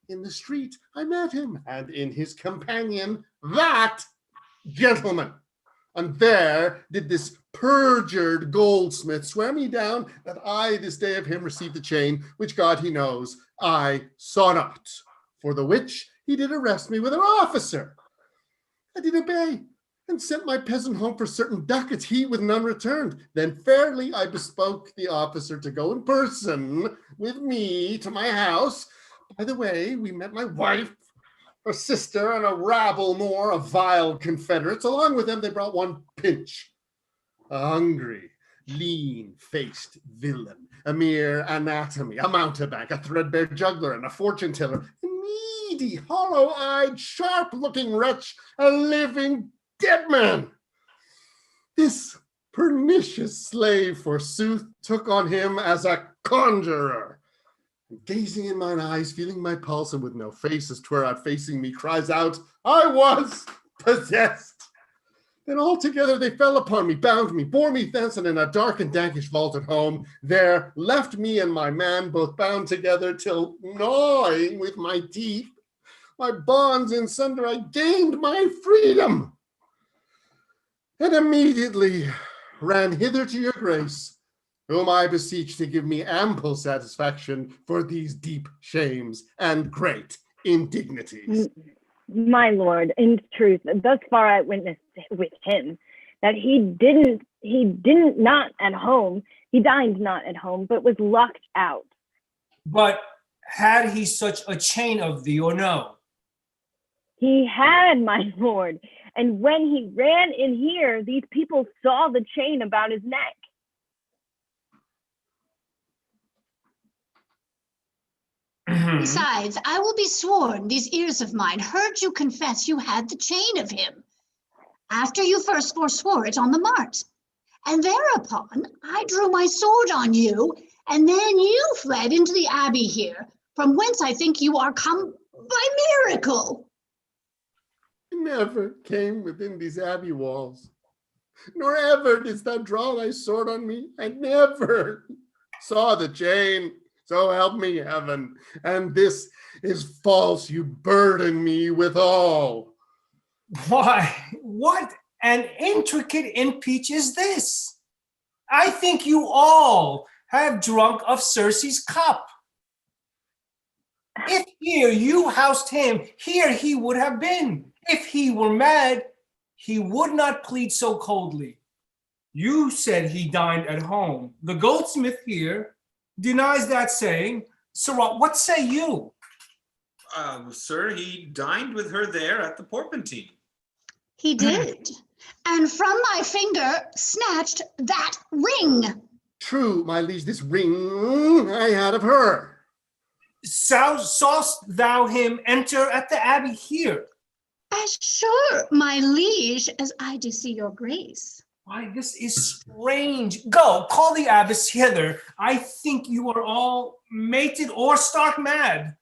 In the street I met him, and in his companion that gentleman. And there did this perjured goldsmith swear me down that I this day of him received the chain, which God he knows I saw not. For the which he did arrest me with an officer. I did obey, and sent my peasant home for certain ducats, he with none returned. Then fairly I bespoke the officer to go in person with me to my house. By the way, we met my wife, her sister, and a rabble more of vile confederates. Along with them they brought one Pinch, a hungry, lean-faced villain, a mere anatomy, a mountebank, a threadbare juggler, and a fortune teller, a needy, hollow-eyed, sharp-looking wretch, a living dead man. This pernicious slave, forsooth, took on him as a conjurer. Gazing in mine eyes, feeling my pulse, and with no face as 'twere out facing me, cries out, I was possessed. Then all together they fell upon me, bound me, bore me thence, and in a dark and dankish vault at home, there left me and my man both bound together, till gnawing with my teeth, my bonds in sunder, I gained my freedom, and immediately ran hither to your grace, whom I beseech to give me ample satisfaction for these deep shames and great indignities. My lord, in truth, thus far I witnessed with him that he dined not at home, but was locked out. But had he such a chain of thee, or no? He had, my lord, and when he ran in here, these people saw the chain about his neck. Besides, I will be sworn these ears of mine heard you confess you had the chain of him, after you first forswore it on the mart. And thereupon I drew my sword on you, and then you fled into the abbey here, from whence I think you are come by miracle. I never came within these abbey walls, nor ever didst thou draw thy sword on me. I never saw the chain. So help me heaven, and this is false, you burden me withal. Why, what an intricate impeach is this? I think you all have drunk of Circe's cup. If here you housed him, here he would have been. If he were mad, he would not plead so coldly. You said he dined at home. The goldsmith here denies that saying, Sirrah, what say you? Sir, he dined with her there at the Porpentine. He did, and from my finger snatched that ring. True, my liege, this ring I had of her. Sawst thou him enter at the abbey here? As sure, my liege, as I do see your grace. Why, this is strange. Go, call the abbess hither. I think you are all mated or stark mad.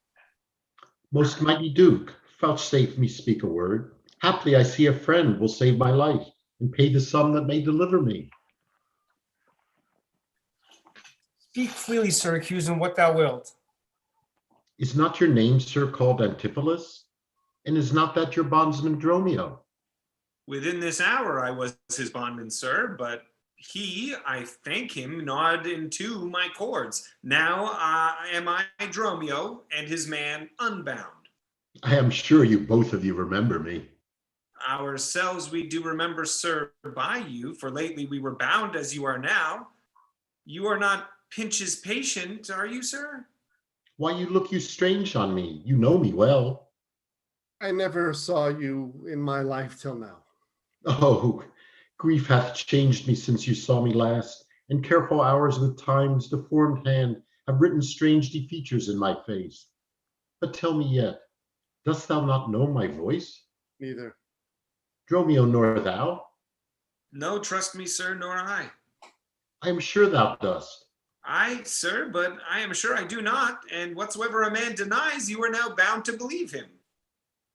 Most mighty Duke, vouchsafe me speak a word. Haply I see a friend will save my life and pay the sum that may deliver me. Speak freely, Syracusan, what thou wilt. Is not your name, sir, called Antipholus? And is not that your bondsman Dromio? Within this hour I was his bondman, sir, but he, I thank him, gnawed into my cords. Now am I Dromio, and his man unbound. I am sure you both of you remember me. Ourselves we do remember, sir, by you, for lately we were bound as you are now. You are not Pinch's patient, are you, sir? Why you look you strange on me? You know me well. I never saw you in my life till now. Oh, grief hath changed me since you saw me last, and careful hours with time's deformed hand have written strange defeatures in my face. But tell me yet, dost thou not know my voice? Neither. Dromio nor thou? No, trust me, sir, nor I. I am sure thou dost. I, sir, but I am sure I do not, and whatsoever a man denies, you are now bound to believe him.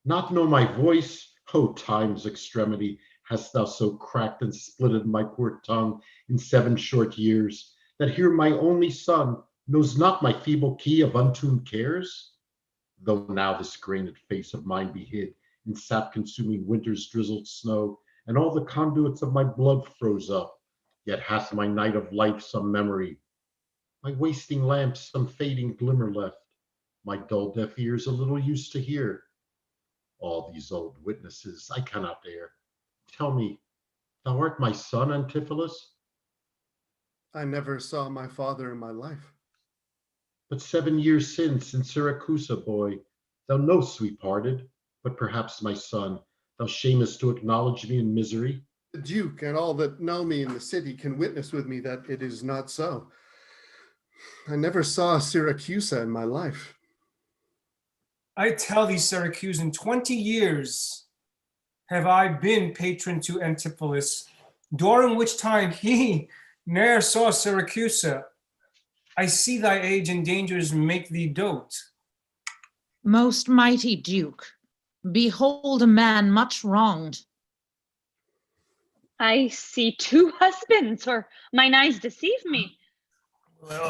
Not know my voice? O time's extremity, hast thou so cracked and splitted my poor tongue in 7 short years, that here my only son knows not my feeble key of untuned cares? Though now this grained face of mine be hid in sap-consuming winter's drizzled snow, and all the conduits of my blood froze up, yet hath my night of life some memory, my wasting lamp some fading glimmer left, my dull deaf ears a little used to hear. All these old witnesses I cannot bear. Tell me, thou art my son, Antipholus? I never saw my father in my life. But 7 years since, in Syracusa, boy, thou know'st we parted, but perhaps, my son, thou shamest to acknowledge me in misery. The Duke and all that know me in the city can witness with me that it is not so. I never saw Syracusa in my life. I tell thee, Syracusan, 20 years have I been patron to Antipholus, during which time he ne'er saw Syracusa. I see thy age and dangers make thee dote. Most mighty Duke, behold a man much wronged. I see 2 husbands, or mine eyes deceive me.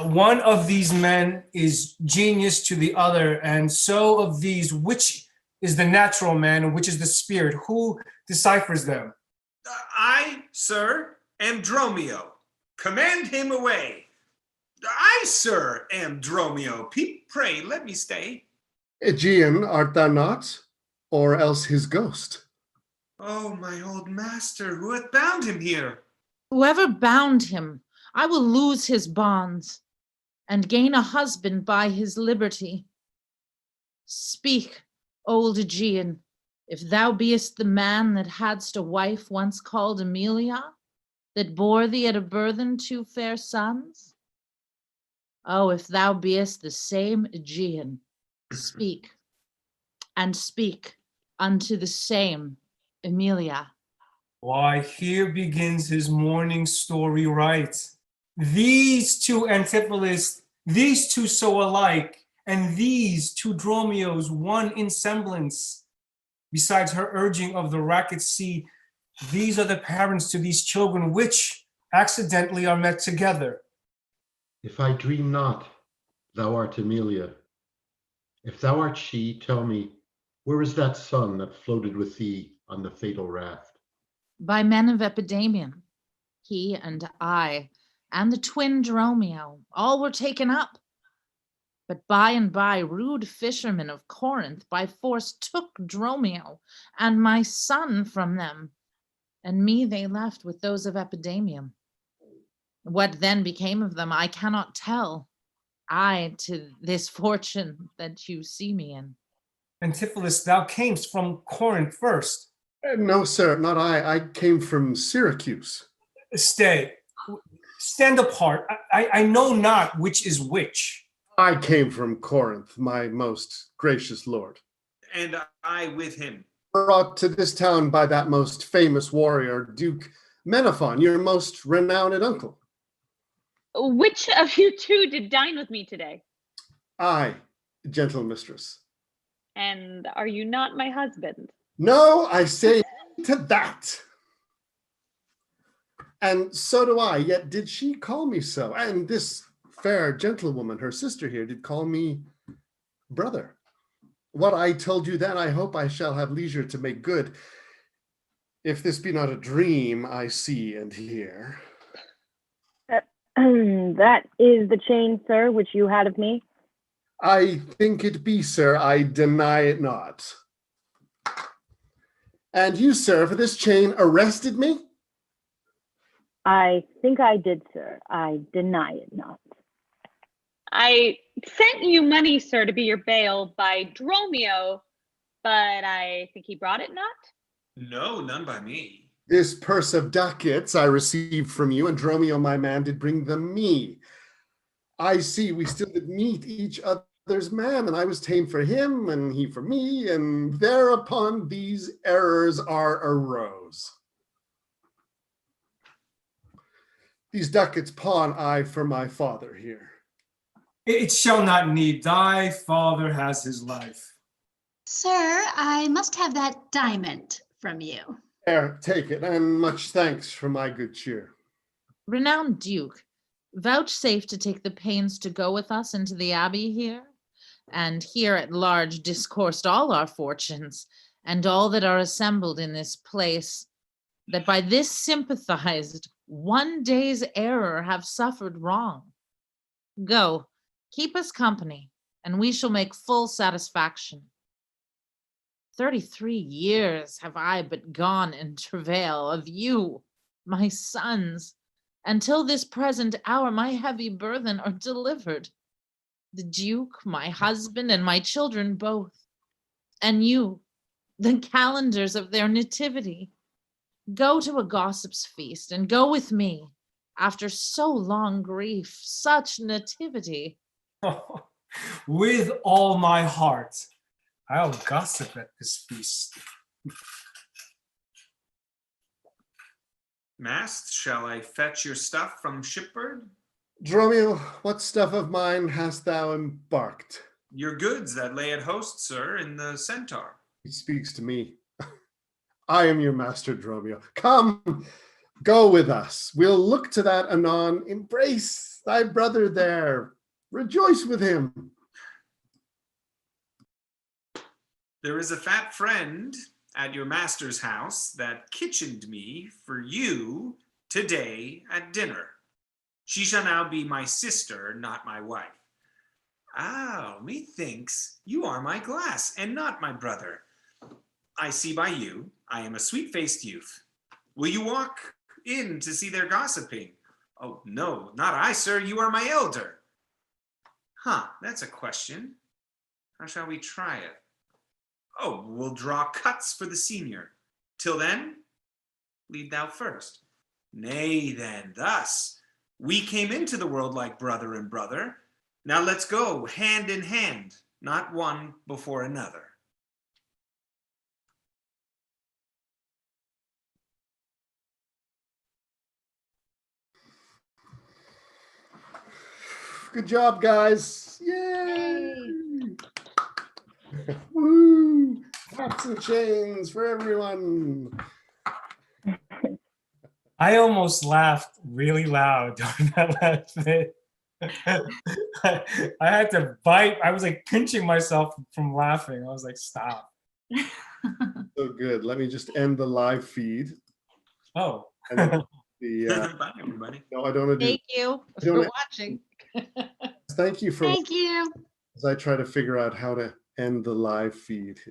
One of these men is genius to the other, and so of these, which is the natural man and which is the spirit? Who deciphers them? I, sir, am Dromio. Command him away. I, sir, am Dromio. Pray, let me stay. Aegean, art thou not? Or else his ghost? Oh, my old master, who hath bound him here? Whoever bound him, I will loose his bonds and gain a husband by his liberty. Speak, old Aegean, if thou beest the man that hadst a wife once called Amelia, that bore thee at a burthen 2 fair sons? Oh, if thou beest the same Aegean, speak, and speak unto the same Amelia. Why, here begins his morning story right. These 2 Antipholus, these 2 so alike, and these 2 Dromios, one in semblance. Besides her urging of the racket sea, these are the parents to these children which accidentally are met together. If I dream not, thou art Amelia. If thou art she, tell me, where is that son that floated with thee on the fatal raft? By men of Epidamium, he and I, and the twin Dromio, all were taken up. But by and by rude fishermen of Corinth by force took Dromio and my son from them, and me they left with those of Epidamium. What then became of them I cannot tell. I to this fortune that you see me in. Antipholus, thou camest from Corinth first. No, sir, not I. I came from Syracuse. Stay. Stand apart. I know not which is which. I came from Corinth, my most gracious lord. And I with him. Brought to this town by that most famous warrior, Duke Menaphon, your most renowned uncle. Which of you two did dine with me today? I, gentle mistress. And are you not my husband? No, I say to that. And so do I, yet did she call me so? And this fair gentlewoman, her sister here, did call me brother. What I told you then, I hope I shall have leisure to make good, if this be not a dream I see and hear. That is the chain, sir, which you had of me. I think it be, sir, I deny it not. And you, sir, for this chain arrested me? I think I did, sir. I deny it not. I sent you money, sir, to be your bail by Dromio, but I think he brought it not? No, none by me. This purse of ducats I received from you, and Dromio, my man, did bring them me. I see we still did meet each other's man, and I was ta'en for him, and he for me, and thereupon these errors are arose. These ducats pawn I for my father here. It shall not need. Thy father has his life. Sir, I must have that diamond from you. There, take it, and much thanks for my good cheer. Renowned Duke, vouchsafe to take the pains to go with us into the abbey here, and here at large discoursed all our fortunes, and all that are assembled in this place, that by this sympathized one day's error have suffered wrong. Go, keep us company, and we shall make full satisfaction. 33 years have I but gone in travail of you, my sons. Until this present hour, my heavy burthen are delivered. The Duke, my husband, and my children both. And you, the calendars of their nativity. Go to a gossip's feast, and go with me. After so long grief, such nativity. With all my heart, I'll gossip at this feast. Mast, shall I fetch your stuff from shipboard? Dromio, what stuff of mine hast thou embarked? Your goods that lay at host, sir, in the Centaur. He speaks to me. I am your master, Dromio. Come, go with us. We'll look to that anon. Embrace thy brother there. Rejoice with him. There is a fat friend at your master's house that kitchened me for you today at dinner. She shall now be my sister, not my wife. Oh, methinks you are my glass and not my brother. I see by you, I am a sweet-faced youth. Will you walk in to see their gossiping? Oh, no, not I, sir, you are my elder. Huh, that's a question. How shall we try it? Oh, we'll draw cuts for the senior. Till then, lead thou first. Nay, then, thus. We came into the world like brother and brother. Now let's go hand in hand, not one before another. Good job, guys. Yay! Woo! Hats and chains for everyone. I almost laughed really loud during that last bit. I had to bite. I was like pinching myself from laughing. I was like, stop. So good. Let me just end the live feed. Oh. And then Bye, everybody. no, I don't want to do. Thank you I don't for wanna- watching. Thank you for Thank you. as I try to figure out how to end the live feed here.